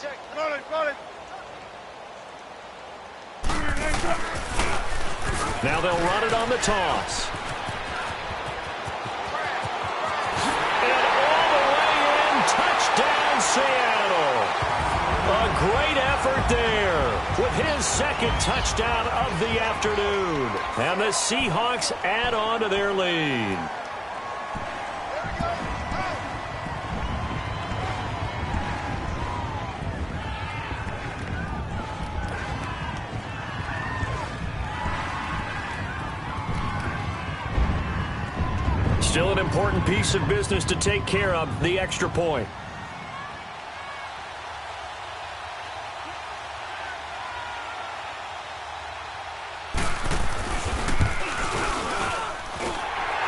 Check. Got it.
Now they'll run it on the toss. And all the way in, touchdown Seattle. A great effort there with his 2nd touchdown of the afternoon. And the Seahawks add on to their lead. Still an important piece of business to take care of, the extra point.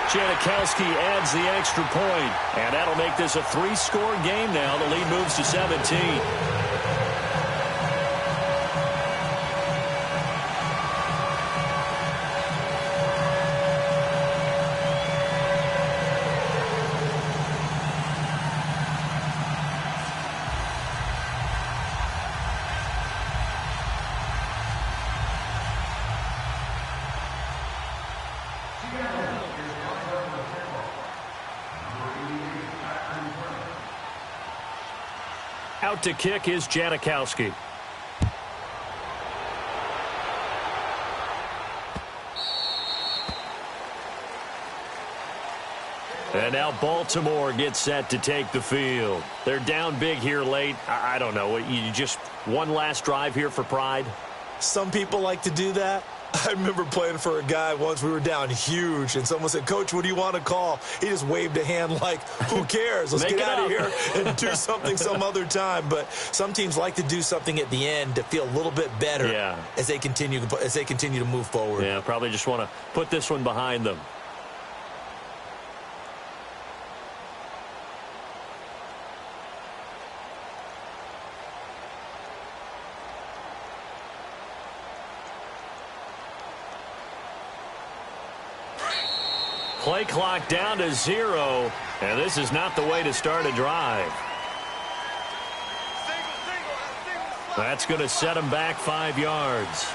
Janikowski adds the extra point, and that'll make this a 3-score game now. The lead moves to 17. Out to kick is Janikowski. And now Baltimore gets set to take the field. They're down big here late. I don't know. You just one last drive here for pride?
Some people like to do that. I remember playing for a guy once. We were down huge, and someone said, "Coach, what do you want to call?" He just waved a hand like, who cares? Let's get out of here and do something some other time. But some teams like to do something at the end to feel a little bit better as they continue to move forward.
Yeah, probably just want to put this one behind them. Play clock down to 0, and this is not the way to start a drive. That's going to set him back 5 yards.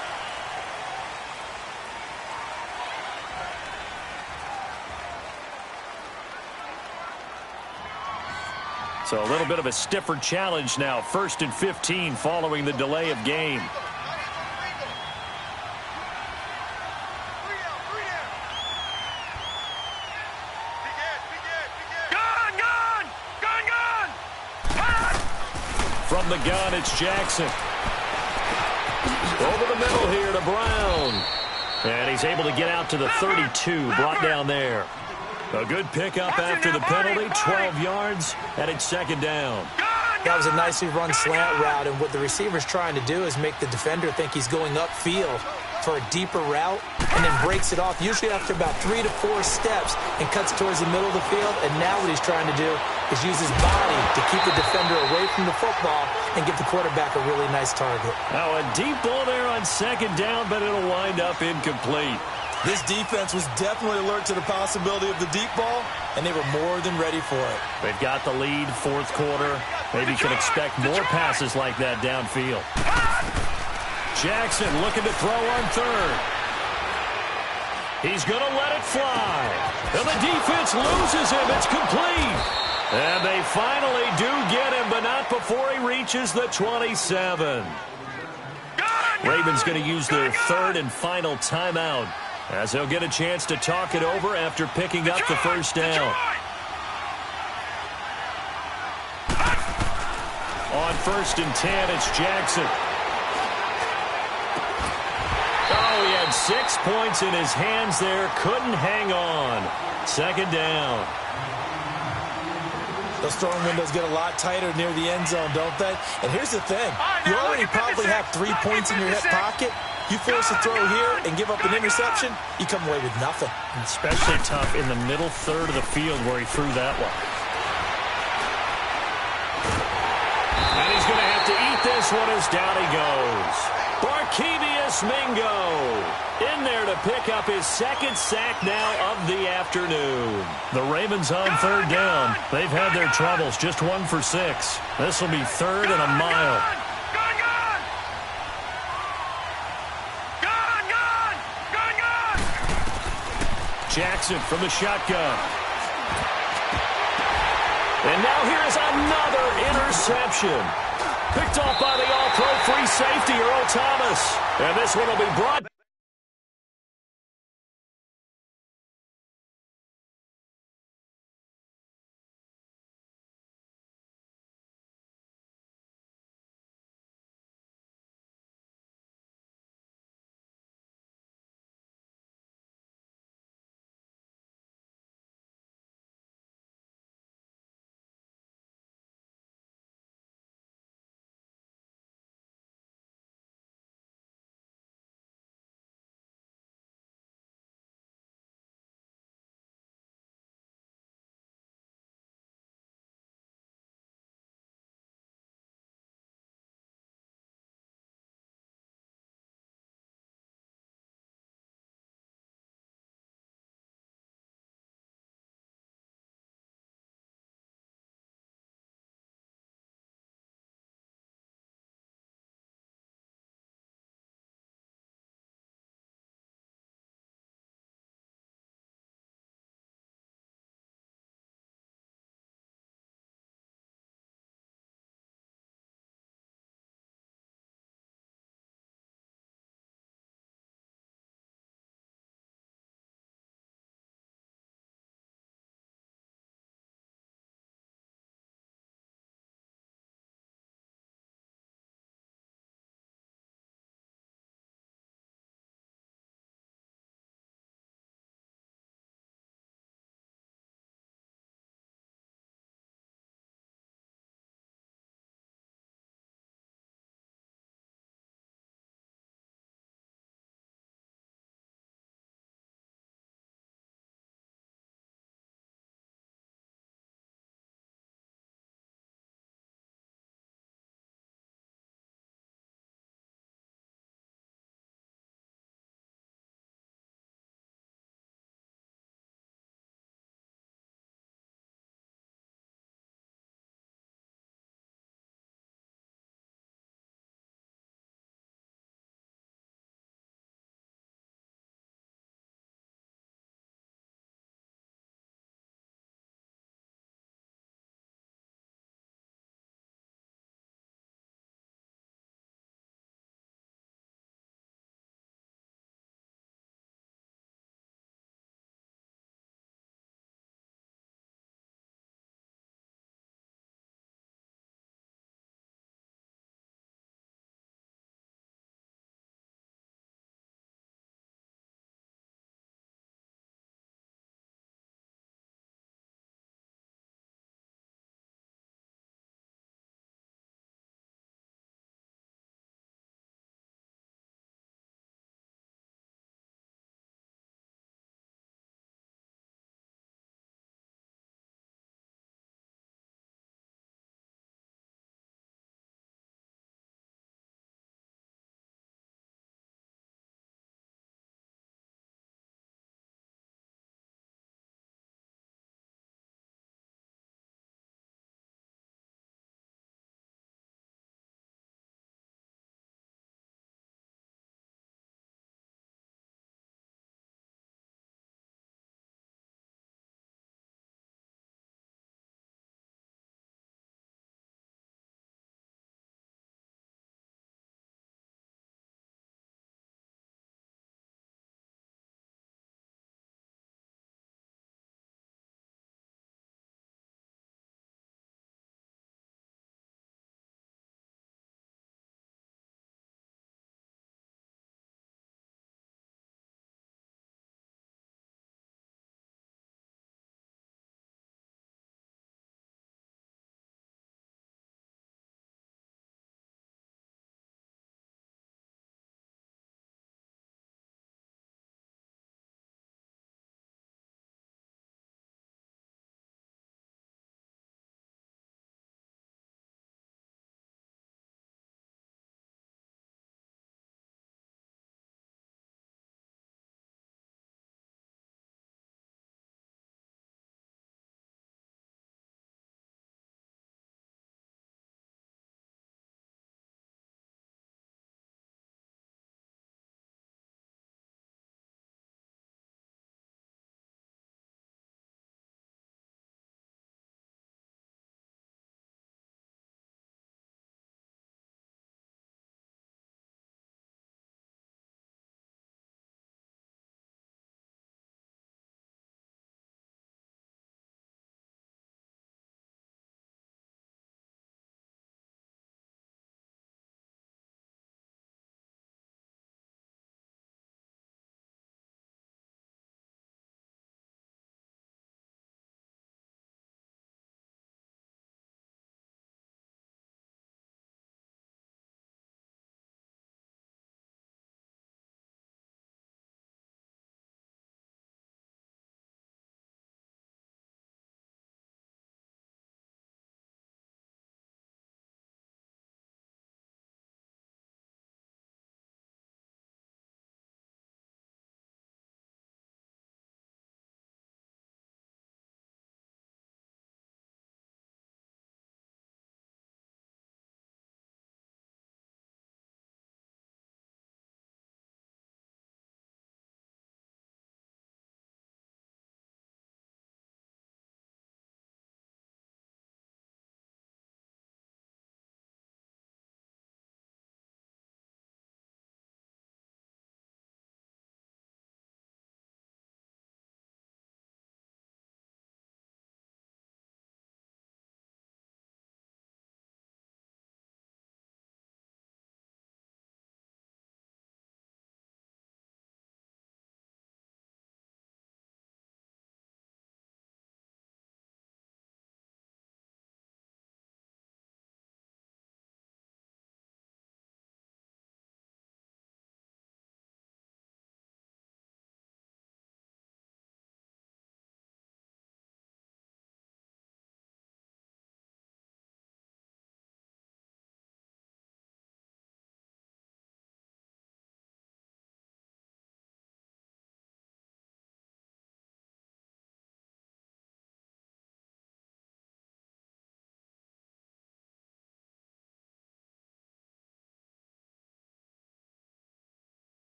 So a little bit of a stiffer challenge now. 1st and 15 following the delay of game. From the gun, it's Jackson. Over the middle here to Brown. And he's able to get out to the 32, brought down there. A good pickup after the penalty, 12 yards, and it's 2nd down.
That was a nicely run slant route, and what the receiver's trying to do is make the defender think he's going upfield for a deeper route, and then breaks it off, usually after about 3 to 4 steps, and cuts towards the middle of the field. And now what he's trying to do is use his body to keep the defender away from the football and give the quarterback a really nice target.
Now a deep ball there on 2nd down, but it'll wind up incomplete.
This defense was definitely alert to the possibility of the deep ball, and they were more than ready for it.
They've got the lead, 4th quarter. Maybe you can expect more passes like that downfield. Jackson looking to throw on 3rd. He's going to let it fly. And the defense loses him. It's complete. And they finally do get him, but not before he reaches the 27. Ravens going to use their 3rd and final timeout, as they'll get a chance to talk it over after picking up the 1st down. On 1st and 10, it's Jackson. Oh, he had 6 points in his hands there. Couldn't hang on. 2nd down.
Those throwing windows get a lot tighter near the end zone, don't they? And here's the thing. You already probably have 3 points in your hip pocket. You force a throw here and give up an interception, you come away with nothing.
Especially tough in the middle 3rd of the field where he threw that one. And he's going to have to eat this one as down he goes. Barkevius Mingo in there to pick up his 2nd sack now of the afternoon. The Ravens on 3rd down. They've had their troubles, just 1 for 6. This will be 3rd and a mile. Jackson from the shotgun. And now here is another interception. Picked off by the all-pro free safety, Earl Thomas. And this one will be brought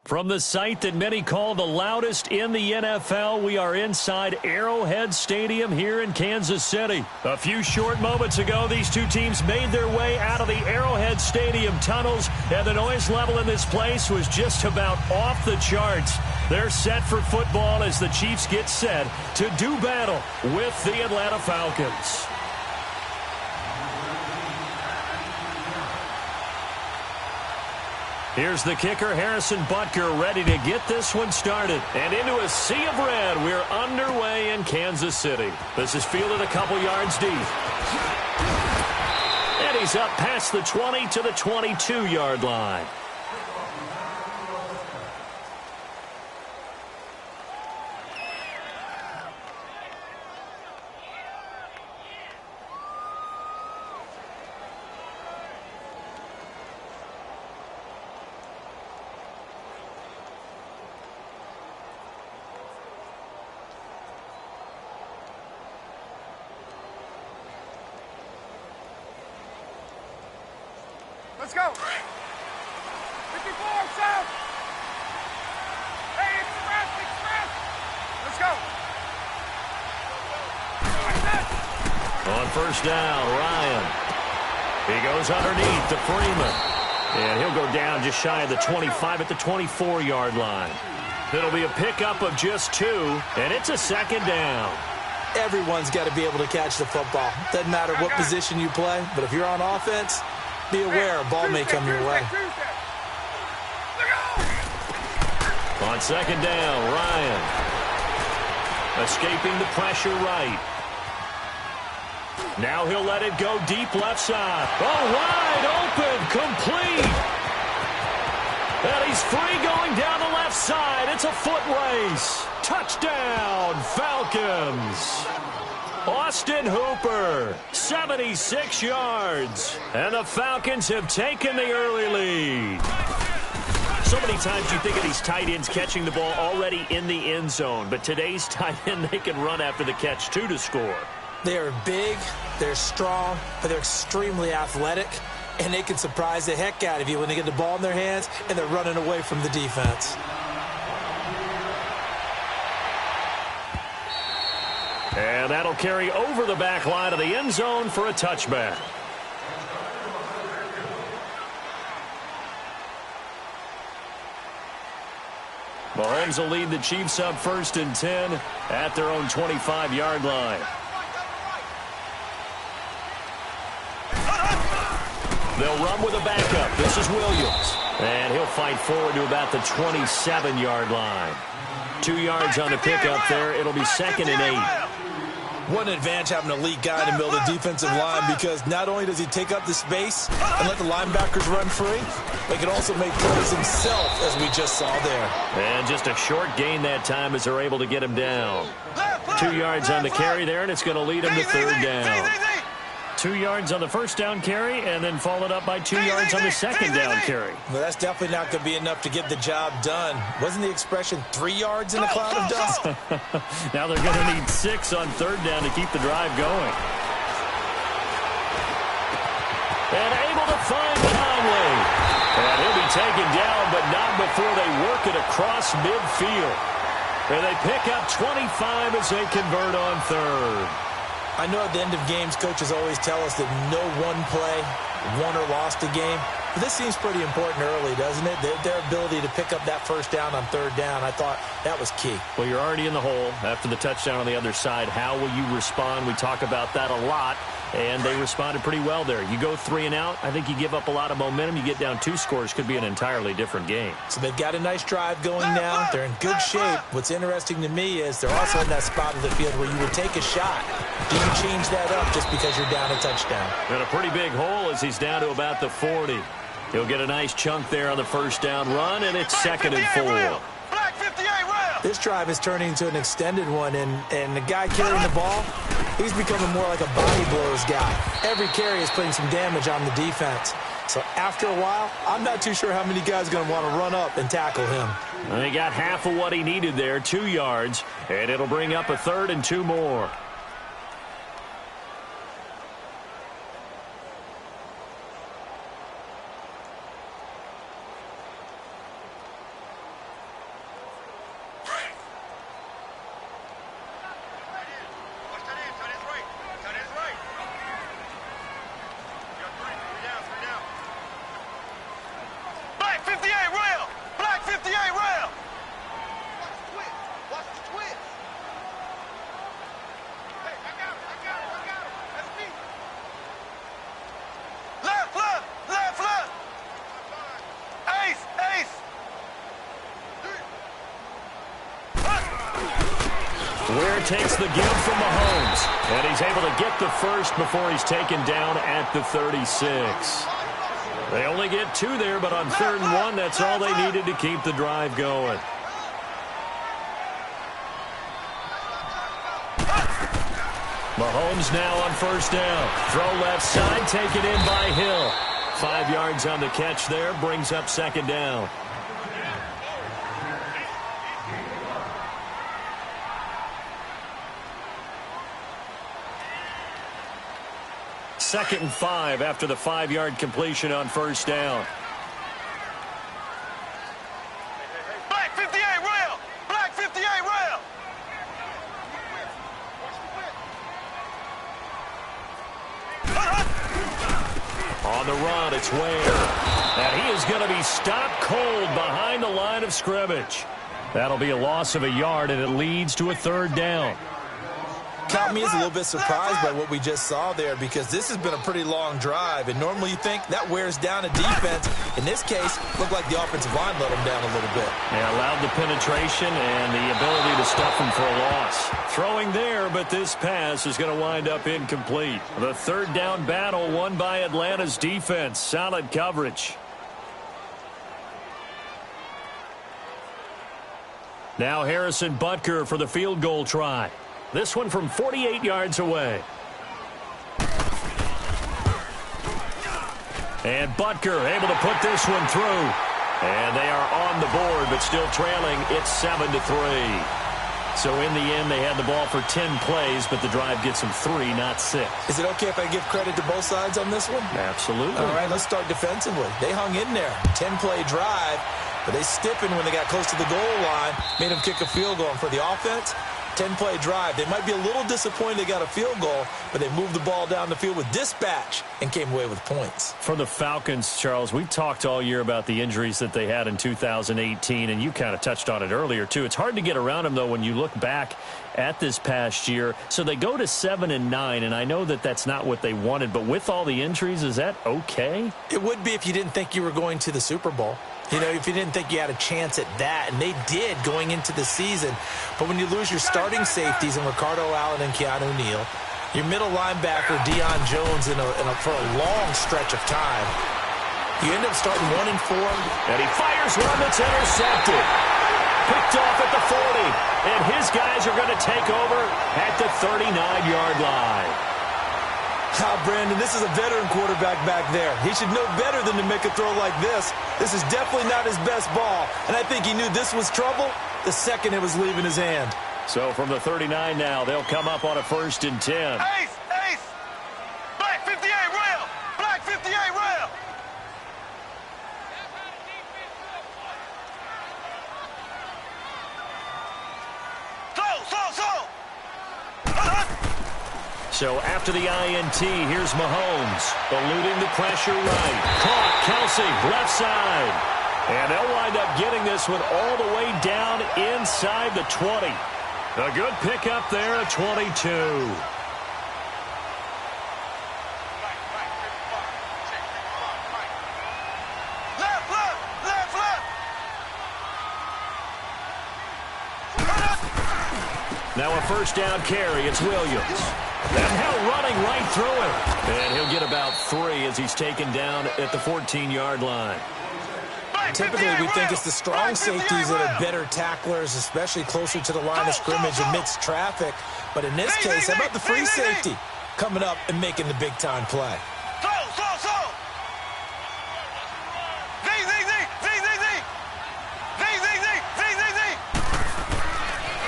From the site that many call the loudest in the NFL, we are inside Arrowhead Stadium here in Kansas City. A few short moments ago, these two teams made their way out of the Arrowhead Stadium tunnels, and the noise level in this place was just about off the charts. They're set for football as the Chiefs get set to do battle with the Atlanta Falcons. Here's the kicker, Harrison Butker, ready to get this one started. And into a sea of red, we're underway in Kansas City. This is fielded a couple yards deep. And he's up past the 20 to the 22-yard line.
Let's go. 54, south. Hey, express. Let's go.
On first down, Ryan. He goes underneath to Freeman. And he'll go down just shy of the 25 at the 24-yard line. It'll be a pickup of just 2, and it's a second down.
Everyone's got to be able to catch the football. Doesn't matter what position you play, but if you're on offense, be aware a ball may come your way.
On second down, Ryan. Escaping the pressure right. Now he'll let it go deep left side. Oh, wide open, complete. And he's free going down the left side. It's a foot race. Touchdown, Falcons. Austin Hooper, 76 yards. And the Falcons have taken the early lead. So many times you think of these tight ends catching the ball already in the end zone. But today's tight end, they can run after the catch, too, to score.
They are big, they're strong, but they're extremely athletic. And they can surprise the heck out of you when they get the ball in their hands and they're running away from the defense.
And that'll carry over the back line of the end zone for a touchback. Mahomes will lead the Chiefs up 1st and 10 at their own 25-yard line. They'll run with a backup. This is Williams. And he'll fight forward to about the 27-yard line. 2 yards on the pickup there. It'll be 2nd and 8.
What an advantage having an elite guy in the middle of the defensive line, because not only does he take up the space and let the linebackers run free, but he can also make plays himself, as we just saw there.
And just a short gain that time as they're able to get him down. 2 yards on the carry there, and it's going to lead him to 3rd down. 2 yards on the first down carry, and then followed up by 2 yards on the second down carry.
Well, that's definitely not going to be enough to get the job done. Wasn't the expression 3 yards in a cloud of dust?
Now they're going to need 6 on 3rd down to keep the drive going. And able to find Conley. And he'll be taken down, but not before they work it across midfield. And they pick up 25 as they convert on 3rd.
I know at the end of games, coaches always tell us that no one play won or lost a game. But this seems pretty important early, doesn't it? Their ability to pick up that first down on 3rd down, I thought that was key.
Well, you're already in the hole after the touchdown on the other side. How will you respond? We talk about that a lot, and they responded pretty well there. You go 3 and out, I think you give up a lot of momentum. You get down 2 scores, could be an entirely different game.
So they've got a nice drive going now. They're in good shape. What's interesting to me is they're also in that spot of the field where you would take a shot. Do you change that up just because you're down a touchdown?
And a pretty big hole as he's down to about the 40. He'll get a nice chunk there on the first down run, and it's 2nd and 4.
Black 58 round.
This drive is turning into an extended one, and the guy carrying the ball, he's becoming more like a body blows guy. Every carry is putting some damage on the defense. So after a while, I'm not too sure how many guys are going to want to run up and tackle him.
And he got half of what he needed there, 2 yards, and it'll bring up a 3rd and 2 more. Ware takes the give from Mahomes, and he's able to get the first before he's taken down at the 36. They only get 2 there, but on 3rd and 1, that's all they needed to keep the drive going. Mahomes now on 1st down. Throw left side, taken in by Hill. 5 yards on the catch there, brings up 2nd down. Second and 5 after the 5-yard completion on 1st down.
Black 58 rail! Black 58 rail!
On the run, it's Ware. And he is going to be stopped cold behind the line of scrimmage. That'll be a loss of a yard, and it leads to a 3rd down.
Caught me as a little bit surprised by what we just saw there, because this has been a pretty long drive, and normally you think that wears down a defense. In this case, looked like the offensive line let them down a little bit.
Yeah, allowed the penetration and the ability to stuff him for a loss. Throwing there, but this pass is going to wind up incomplete. The 3rd down battle won by Atlanta's defense. Solid coverage. Now Harrison Butker for the field goal try. This one from 48 yards away. And Butker able to put this one through. And they are on the board, but still trailing. It's 7-3. So in the end, they had the ball for 10 plays, but the drive gets them 3, not 6.
Is it okay if I give credit to both sides on this one?
Absolutely.
All right, let's start defensively. They hung in there. 10-play drive, but they stiffened when they got close to the goal line, made them kick a field goal. And for the offense, 10-play drive. They might be a little disappointed they got a field goal, but they moved the ball down the field with dispatch and came away with points.
For the Falcons, Charles, we talked all year about the injuries that they had in 2018, and you kind of touched on it earlier, too. It's hard to get around them, though, when you look back at this past year. So they go to 7-9, and I know that that's not what they wanted, but with all the injuries, is that okay?
It would be if you didn't think you were going to the Super Bowl. You know, if you didn't think you had a chance at that, and they did going into the season. But when you lose your starting safeties in Ricardo Allen and Keanu Neal, your middle linebacker Deion Jones for a long stretch of time, you end up starting 1-4.
And he fires one that's intercepted. Picked off at the 40. And his guys are going to take over at the 39-yard line.
Brandon, this is a veteran quarterback back there. He should know better than to make a throw like this. This is definitely not his best ball, and I think he knew this was trouble the second it was leaving his hand.
So from the 39 now, they'll come up on a 1st and 10.
Ace! Ace! Black 58 rail! Black 58 rail!
So after the INT, here's Mahomes, eluding the pressure right. Caught, Kelsey, left side. And they'll wind up getting this one all the way down inside the 20. A good pickup there at 22. Now a 1st down carry. It's Williams. And Hill running right through him. And he'll get about 3 as he's taken down at the 14-yard line.
Typically, we think it's the strong safeties that are better tacklers, especially closer to the line of scrimmage amidst traffic. But in this case, how about the free safety coming up and making the big-time play?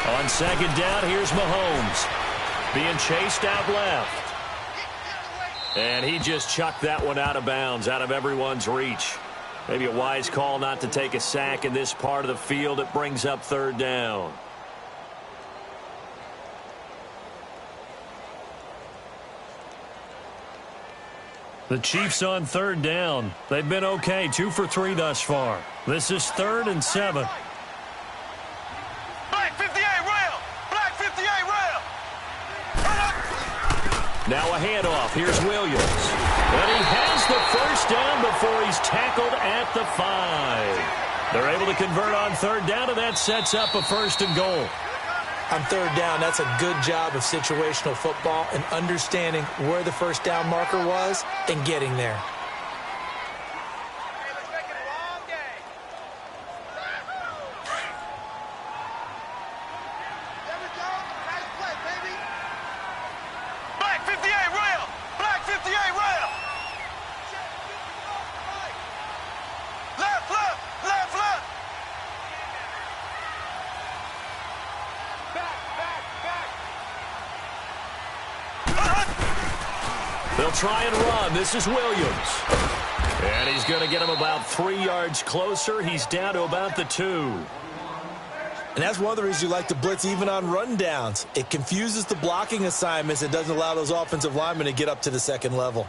On 2nd down, here's Mahomes. Being chased out left. And he just chucked that one out of bounds, out of everyone's reach. Maybe a wise call not to take a sack in this part of the field. It brings up 3rd down. The Chiefs on 3rd down. They've been okay, 2 for 3 thus far. This is 3rd and 7. Now a handoff. Here's Williams. And he has the 1st down before he's tackled at the 5. They're able to convert on 3rd down, and that sets up a 1st and goal.
On third down, that's a good job of situational football and understanding where the first down marker was and getting there.
Hey, let's make it a long game. There we go. Nice play, baby. Black 58 rail. Black 58 rail. Left, left, left, left. Back, back, back.
They'll try and run. This is Williams. And he's going to get him about 3 yards closer. He's down to about the 2.
And that's one of the reasons you like to blitz even on rundowns. It confuses the blocking assignments. It doesn't allow those offensive linemen to get up to the second level.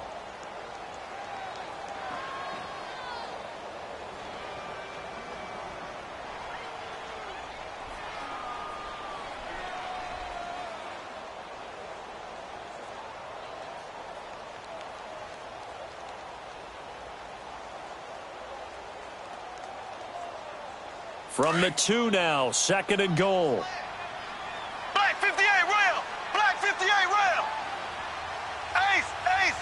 From the 2 now, 2nd and goal.
Black 58 rail. Black 58 rail. Ace, ace.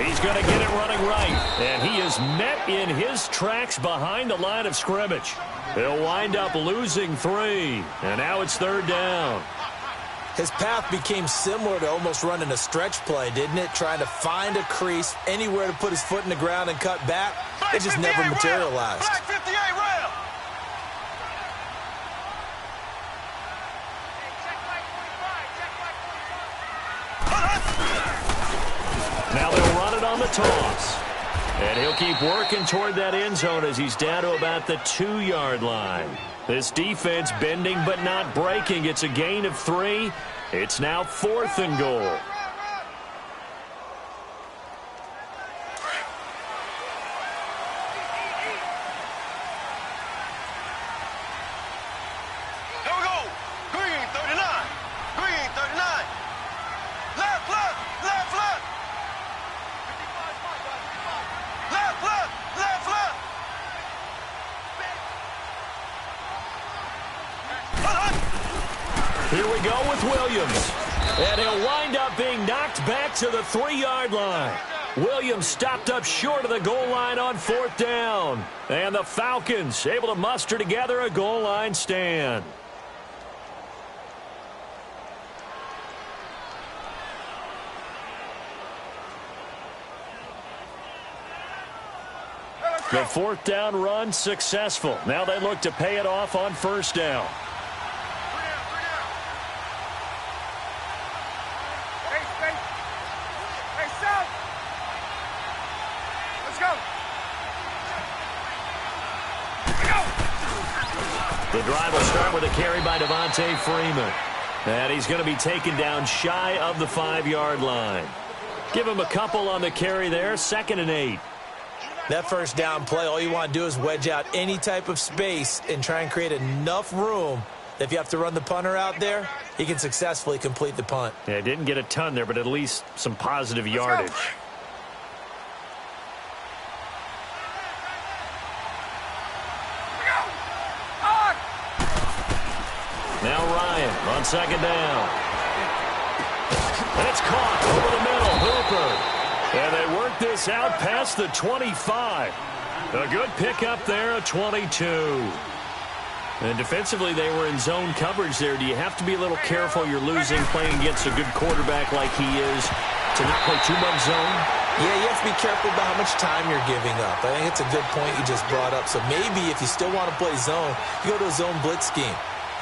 He's going to get it running right. And he is met in his tracks behind the line of scrimmage. He'll wind up losing 3. And now it's 3rd down.
His path became similar to almost running a stretch play, didn't it? Trying to find a crease, anywhere to put his foot in the ground and cut back. It just never materialized.
Black 58 rail.
Now they'll run it on the toss. And he'll keep working toward that end zone as he's down to about the 2-yard line. This defense bending but not breaking. It's a gain of 3. It's now 4th and goal.
Here we go. Green 39. Green 39. Left, left, left, left. Left, left, left, left.
Here we go with Williams. And he'll wind up being knocked back to the 3-yard line. Williams stopped up short of the goal line on 4th down. And the Falcons able to muster together a goal line stand. The 4th down run successful. Now they look to pay it off on 1st down. The drive will start with a carry by Devontae Freeman. And he's going to be taken down shy of the 5-yard line. Give him a couple on the carry there. 2nd and 8.
That first down play, all you want to do is wedge out any type of space and try and create enough room that if you have to run the punter out there, he can successfully complete the punt.
Yeah, didn't get a ton there, but at least some positive yardage. Now Ryan on 2nd down. And it's caught over the middle. Hooper. And they work this out past the 25. A good pickup there at 22. And defensively, they were in zone coverage there. Do you have to be a little careful? You're losing playing against a good quarterback like he is to not play too much zone?
Yeah, you have to be careful about how much time you're giving up. I think it's a good point you just brought up. So maybe if you still want to play zone, you go to a zone blitz scheme.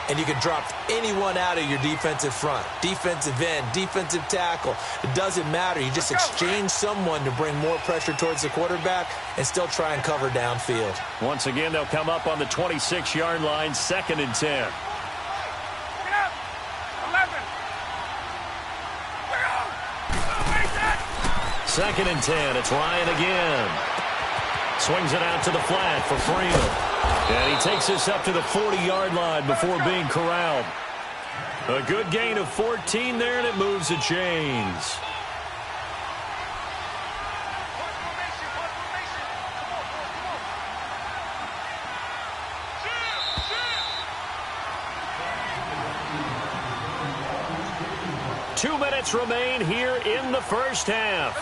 And you can drop anyone out of your defensive front. Defensive end, defensive tackle. It doesn't matter. You just exchange someone to bring more pressure towards the quarterback and still try and cover downfield.
Once again, they'll come up on the 26-yard line, 2nd and 10. 2nd and 10. It's Ryan again. Swings it out to the flat for Freeman. And he takes this up to the 40-yard line before being corralled. A good gain of 14 there, and it moves the chains. 2 minutes remain here in the first half.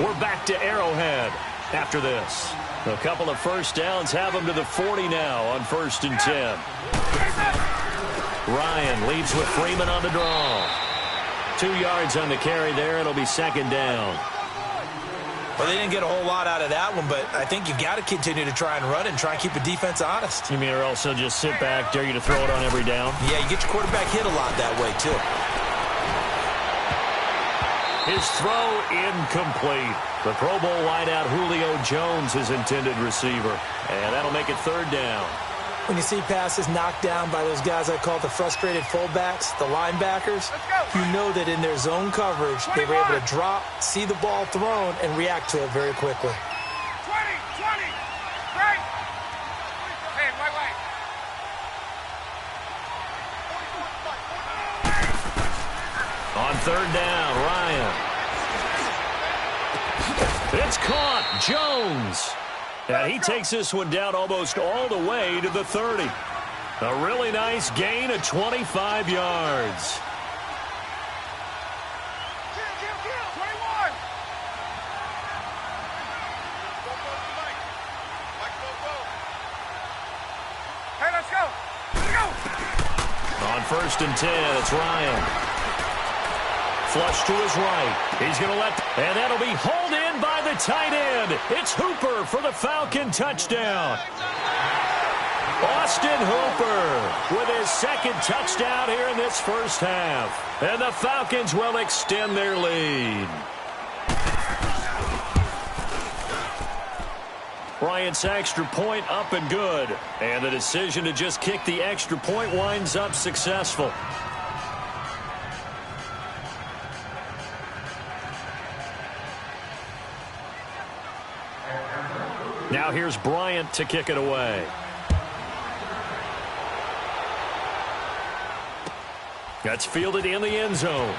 We're back to Arrowhead after this. A couple of first downs have them to the 40 now on 1st and 10. Ryan leads with Freeman on the draw. 2 yards on the carry there. It'll be 2nd down.
Well, they didn't get a whole lot out of that one, but I think you've got to continue to try and run and try and keep the defense honest.
You mean or else they'll just sit back, dare you to throw it on every down?
Yeah, you get your quarterback hit a lot that way, too.
His throw incomplete. The Pro Bowl wideout Julio Jones is intended receiver. And that'll make it 3rd down.
When you see passes knocked down by those guys I call the frustrated fullbacks, the linebackers, you know that in their zone coverage, they were able to drop, see the ball thrown, and react to it very quickly.
20, right. Hey, wait.
On 3rd down, Ryan. It's caught. Jones. And he takes this one down almost all the way to the 30. A really nice gain of 25 yards.
Kill, 21. Hey, let's go.
On 1st and 10, it's Ryan. Flush to his right. He's going to and that'll be hauled in by the tight end. It's Hooper for the Falcon touchdown. Austin Hooper with his 2nd touchdown here in this first half. And the Falcons will extend their lead. Bryant's extra point up and good. And the decision to just kick the extra point winds up successful. Now here's Bryant to kick it away. That's fielded in the end zone.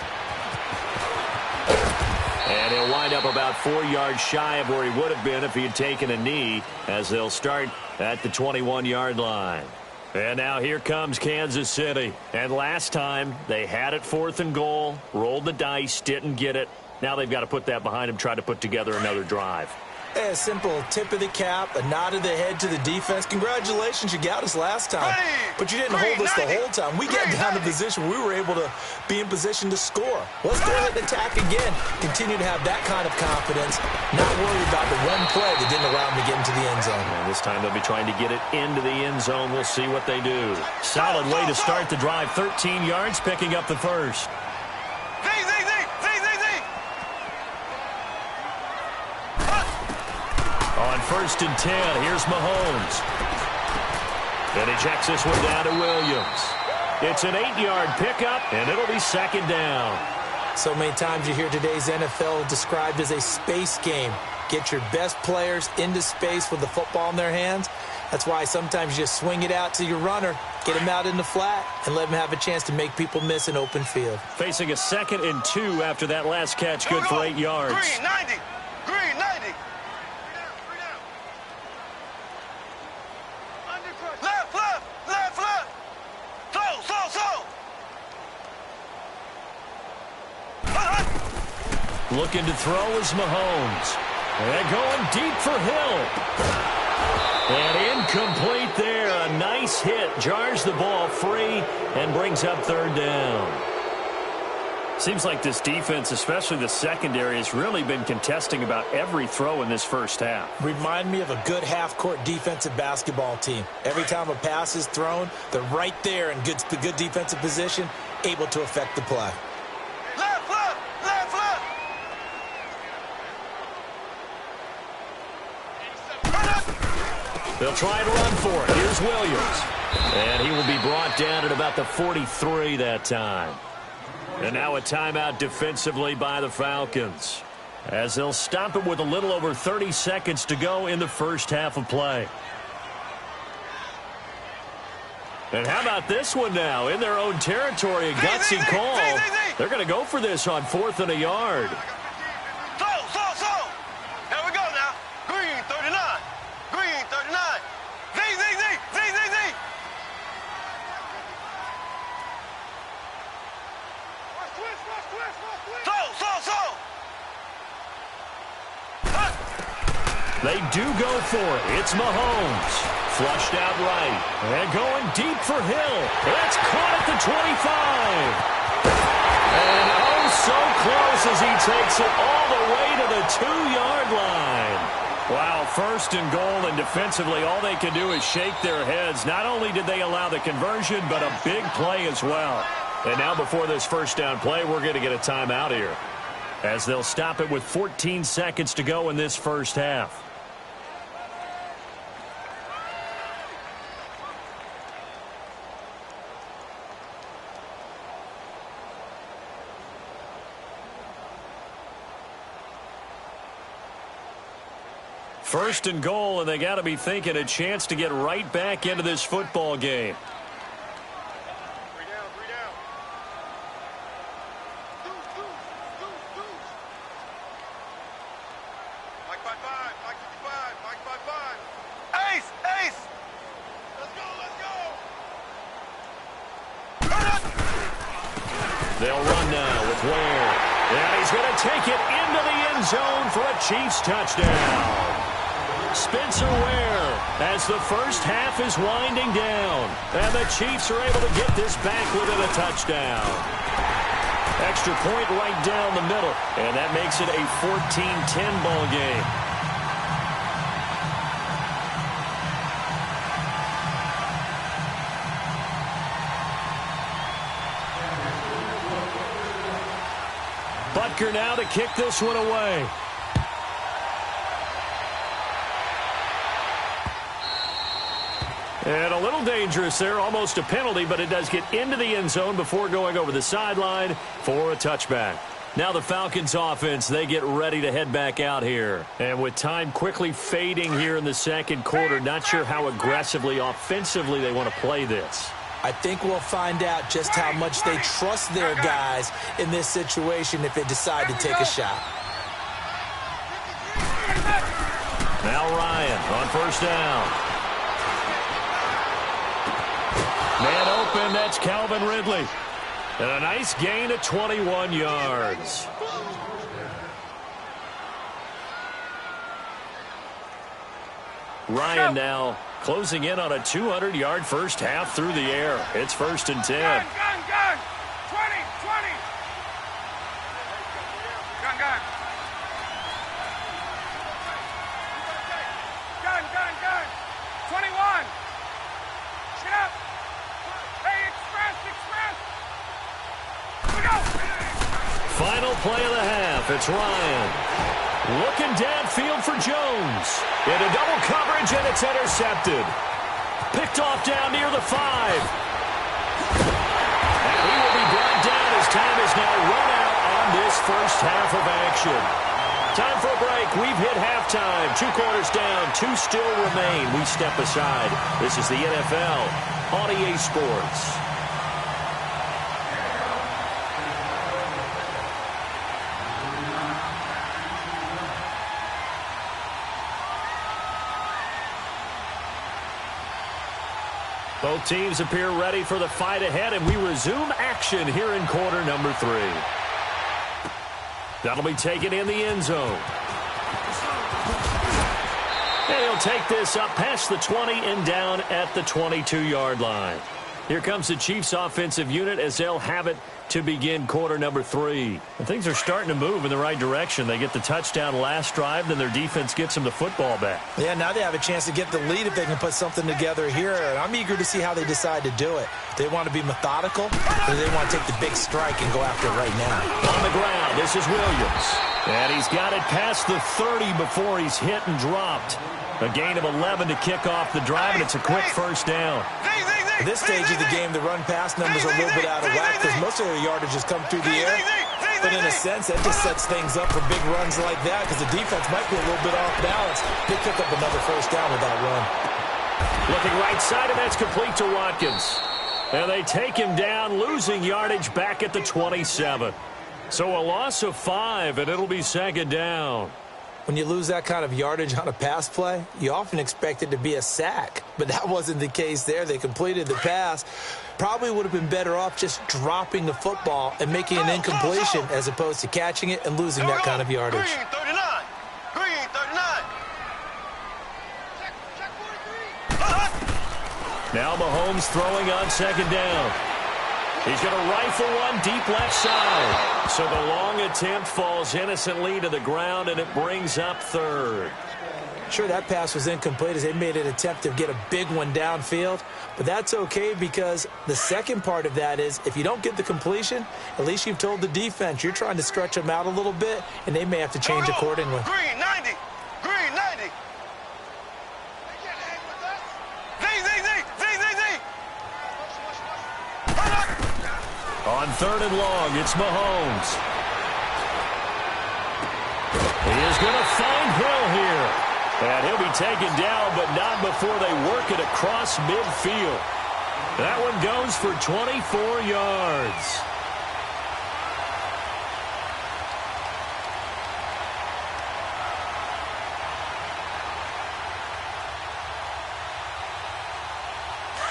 And he'll wind up about 4 yards shy of where he would have been if he had taken a knee, as they'll start at the 21-yard line. And now here comes Kansas City. And last time they had it 4th and goal, rolled the dice, didn't get it. Now they've got to put that behind them, try to put together another drive.
A simple tip of the cap, a nod of the head to the defense. Congratulations, you got us last time. But you didn't hold us the whole time. We got down to position where we were able to be in position to score. Let's go ahead and attack again. Continue to have that kind of confidence. Not worry about the one play that didn't allow them to get into the end zone.
And this time they'll be trying to get it into the end zone. We'll see what they do. Solid way to start the drive. 13 yards, picking up the first. On 1st and 10, here's Mahomes. And he checks this one down to Williams. It's an 8-yard pickup, and it'll be 2nd down.
So many times you hear today's NFL described as a space game. Get your best players into space with the football in their hands. That's why sometimes you just swing it out to your runner, get him out in the flat, and let him have a chance to make people miss an open field.
Facing a 2nd and 2 after that last catch, good for 8 yards.
Green 90. Green 90. Left. So.
Looking to throw is Mahomes. And going deep for Hill. And incomplete there. A nice hit. Jars the ball free and brings up 3rd down. Seems like this defense, especially the secondary, has really been contesting about every throw in this first half.
Remind me of a good half-court defensive basketball team. Every time a pass is thrown, they're right there in good defensive position, able to affect the play.
Left.
They'll try to run for it. Here's Williams. And he will be brought down at about the 43 that time. And now a timeout defensively by the Falcons, as they'll stop it with a little over 30 seconds to go in the first half of play. And how about this one now? In their own territory, a gutsy call. They're going to go for this on 4th and a yard.
So. Here we go now. Green 39. Green 39. Z. Twist.
They do go for it. It's Mahomes. Flushed out right. And going deep for Hill. It's caught at the 25. And oh, so close as he takes it all the way to the 2-yard line. Wow, first and goal, and defensively all they can do is shake their heads. Not only did they allow the conversion, but a big play as well. And now before this first down play, we're going to get a timeout here, as they'll stop it with 14 seconds to go in this first half. First and goal, and they got to be thinking a chance to get right back into this football game.
Three down, three down. Deuce. Mike 5-5, Mike 55, Mike 5-5. Ace! Let's go!
They'll run now with Ware. And he's going to take it into the end zone for a Chiefs touchdown. Spencer Ware, as the first half is winding down, and the Chiefs are able to get this back within a touchdown. Extra point right down the middle, and that makes it a 14-10 ball game. Butker now to kick this one away. And a little dangerous there, almost a penalty, but it does get into the end zone before going over the sideline for a touchback. Now the Falcons offense, they get ready to head back out here. And with time quickly fading here in the second quarter, not sure how aggressively, offensively they want to play this.
I think we'll find out just how much they trust their guys in this situation if they decide to take a shot.
Now Ryan on first down. Man open, that's Calvin Ridley. And a nice gain of 21 yards. Ryan now closing in on a 200-yard first half through the air. It's first and 10.
Gun! 20! Gun! Gun! 21! Get up! Hey, express! We go!
Final play of the half. It's Ryan. Looking downfield for Jones. Into double coverage, and it's intercepted. Picked off down near the 5. And he will be brought down as time is now run out on this first half of action. Time for a break. We've hit halftime. 2 quarters down. 2 still remain. We step aside. This is the NFL on EA Sports. Both teams appear ready for the fight ahead, and we resume action here in quarter number 3. That'll be taken in the end zone. And he'll take this up past the 20 and down at the 22-yard line. Here comes the Chiefs offensive unit as they'll have it to begin quarter number 3. And things are starting to move in the right direction. They get the touchdown last drive, then their defense gets them the football back.
Yeah, now they have a chance to get the lead if they can put something together here. And I'm eager to see how they decide to do it. They want to be methodical, or they want to take the big strike and go after it right now.
On the ground, this is Williams. And he's got it past the 30 before he's hit and dropped. A gain of 11 to kick off the drive, and it's a quick first down.
At this stage of the game, the run-pass numbers are a little bit out of whack because most of their yardage has come through the air. But in a sense, that just sets things up for big runs like that because the defense might be a little bit off balance. They pick up another first down with that run.
Looking right side, and that's complete to Watkins. And they take him down, losing yardage back at the 27. So a loss of 5, and it'll be second down.
When you lose that kind of yardage on a pass play, you often expect it to be a sack. But that wasn't the case there. They completed the pass. Probably would have been better off just dropping the football and making an incompletion as opposed to catching it and losing that kind of yardage.
Green 39.
Now Mahomes throwing on second down. He's going to rifle one deep left side. So the long attempt falls innocently to the ground, and it brings up third.
Sure, that pass was incomplete as they made an attempt to get a big one downfield. But that's okay because the second part of that is if you don't get the completion, at least you've told the defense you're trying to stretch them out a little bit, and they may have to change accordingly.
Green, 90. Green, 90.
On third and long, it's Mahomes. He is going to find Hill here. And he'll be taken down, but not before they work it across midfield. That one goes for 24 yards.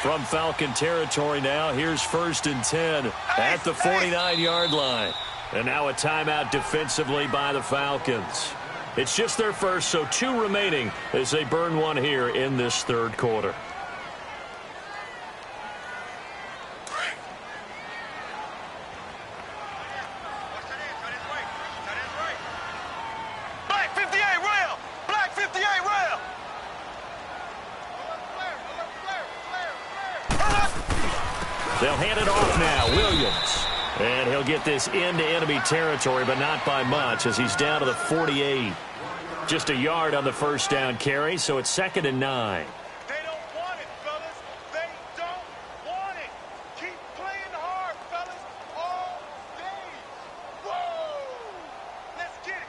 From Falcon territory now, here's 1st and 10 at the 49-yard line. And now a timeout defensively by the Falcons. It's just their first, so 2 remaining as they burn one here in this third quarter.
Black 58 rail! Black 58 rail!
They'll hand it off now. Williams. And he'll get this into enemy territory, but not by much as he's down to the 48. Just a yard on the first down carry, so it's 2nd and 9.
They don't want it, fellas. They don't want it. Keep playing hard, fellas, all day. Whoa! Let's get it.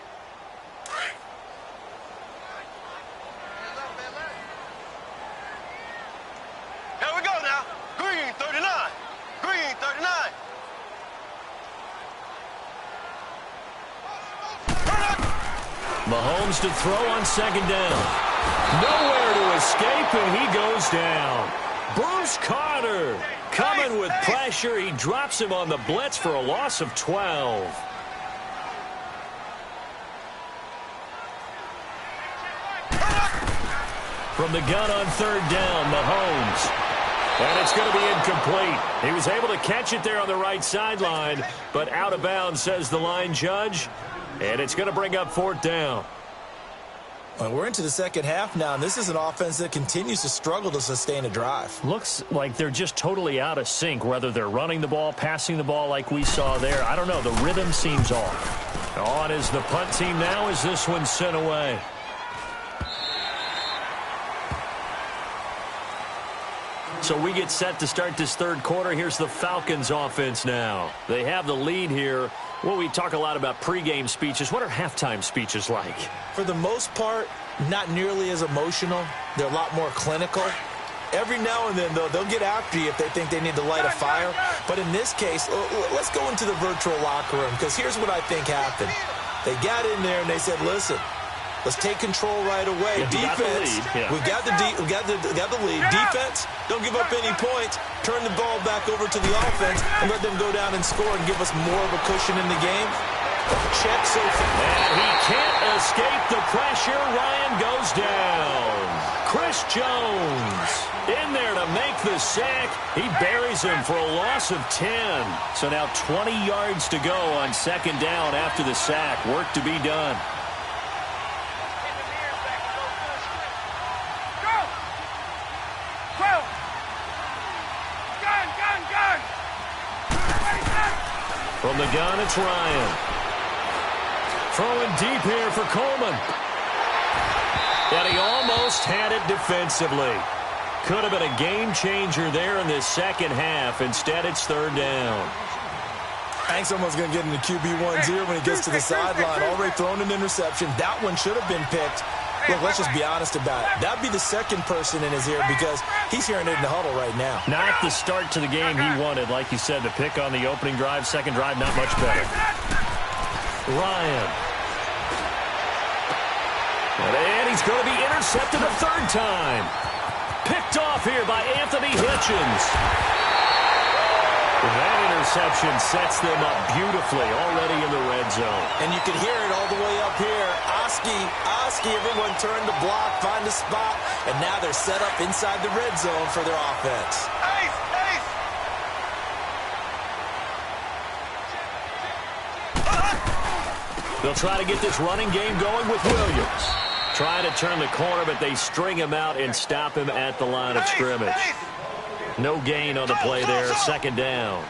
Here we go now. Green 39. Green 39.
Mahomes to throw on second down. Nowhere to escape, and he goes down. Bruce Carter coming with pressure. He drops him on the blitz for a loss of 12. From the gun on third down, Mahomes. And it's going to be incomplete. He was able to catch it there on the right sideline, but out of bounds, says the line judge. And it's going to bring up 4th down.
Well, we're into the second half now, and this is an offense that continues to struggle to sustain a drive.
Looks like they're just totally out of sync, whether they're running the ball, passing the ball like we saw there. I don't know. The rhythm seems off. On is the punt team now as this one's sent away. So we get set to start this third quarter. Here's the Falcons offense now. They have the lead here. Well, we talk a lot about pregame speeches. What are halftime speeches like?
For the most part, not nearly as emotional. They're a lot more clinical. Every now and then, though, they'll get after you if they think they need to light a fire. But in this case, let's go into the virtual locker room, because here's what I think happened. They got in there and they said, listen, let's take control right away. Defense, we've got the lead. Defense, don't give up any points. Turn the ball back over to the offense and let them go down and score and give us more of a cushion in the game. Check so far.
And he can't escape the pressure. Ryan goes down. Chris Jones in there to make the sack. He buries him for a loss of 10. So now 20 yards to go on second down after the sack. Work to be done. From the gun, it's Ryan. Throwing deep here for Coleman. And he almost had it defensively. Could have been a game changer there in this second half. Instead, it's third down.
I think someone's going to get into QB1-0 when he gets to the sideline. Already thrown an interception. That one should have been picked. Look, let's just be honest about it. That'd be the second person in his ear because he's hearing it in the huddle right now.
Not the start to the game he wanted. Like you said, the pick on the opening drive, second drive, not much better. Ryan. And he's going to be intercepted a third time. Picked off here by Anthony Hitchens. That interception sets them up beautifully already in the red zone.
And you can hear it all the way up here. Oscar Oski, everyone turned to block, find a spot, and now they're set up inside the red zone for their offense.
Ace, ace.
They'll try to get this running game going with Williams. Trying to turn the corner, but they string him out and stop him at the line of scrimmage. No gain on the play there, second down.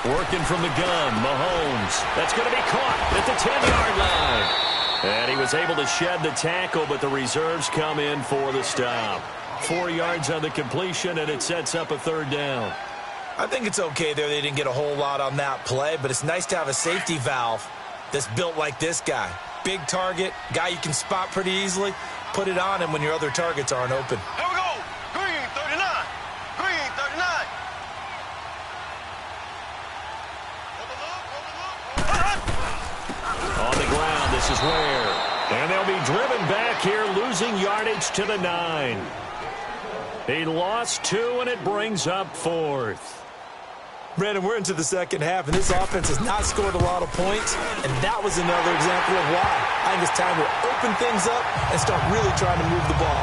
Working from the gun, Mahomes. That's going to be caught at the 10-yard line. And he was able to shed the tackle, but the reserves come in for the stop. 4 yards on the completion, and it sets up a third down.
I think it's okay there. They didn't get a whole lot on that play, but it's nice to have a safety valve that's built like this guy. Big target, guy you can spot pretty easily. Put it on him when your other targets aren't open.
Here we go. Green 39. Green 39.
On the ground, this is Ware. And they'll be driven back here, losing yardage to the 9. He lost 2, and it brings up 4th.
Brandon, we're into the second half, and this offense has not scored a lot of points, and that was another example of why. I think it's time to open things up and start really trying to move the ball.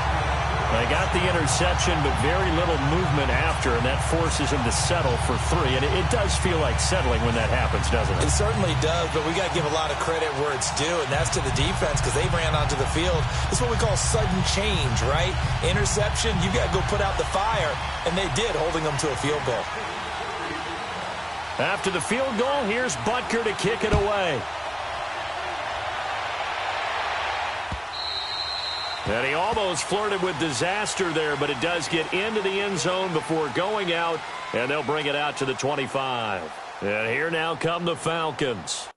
They got the interception, but very little movement after, and that forces him to settle for 3. And it does feel like settling when that happens, doesn't it?
It certainly does, but we got to give a lot of credit where it's due, and that's to the defense because they ran onto the field. It's what we call sudden change, right? Interception, you got to go put out the fire, and they did, holding them to a field goal.
After the field goal, here's Butker to kick it away. And he almost flirted with disaster there, but it does get into the end zone before going out, and they'll bring it out to the 25. And here now come the Falcons.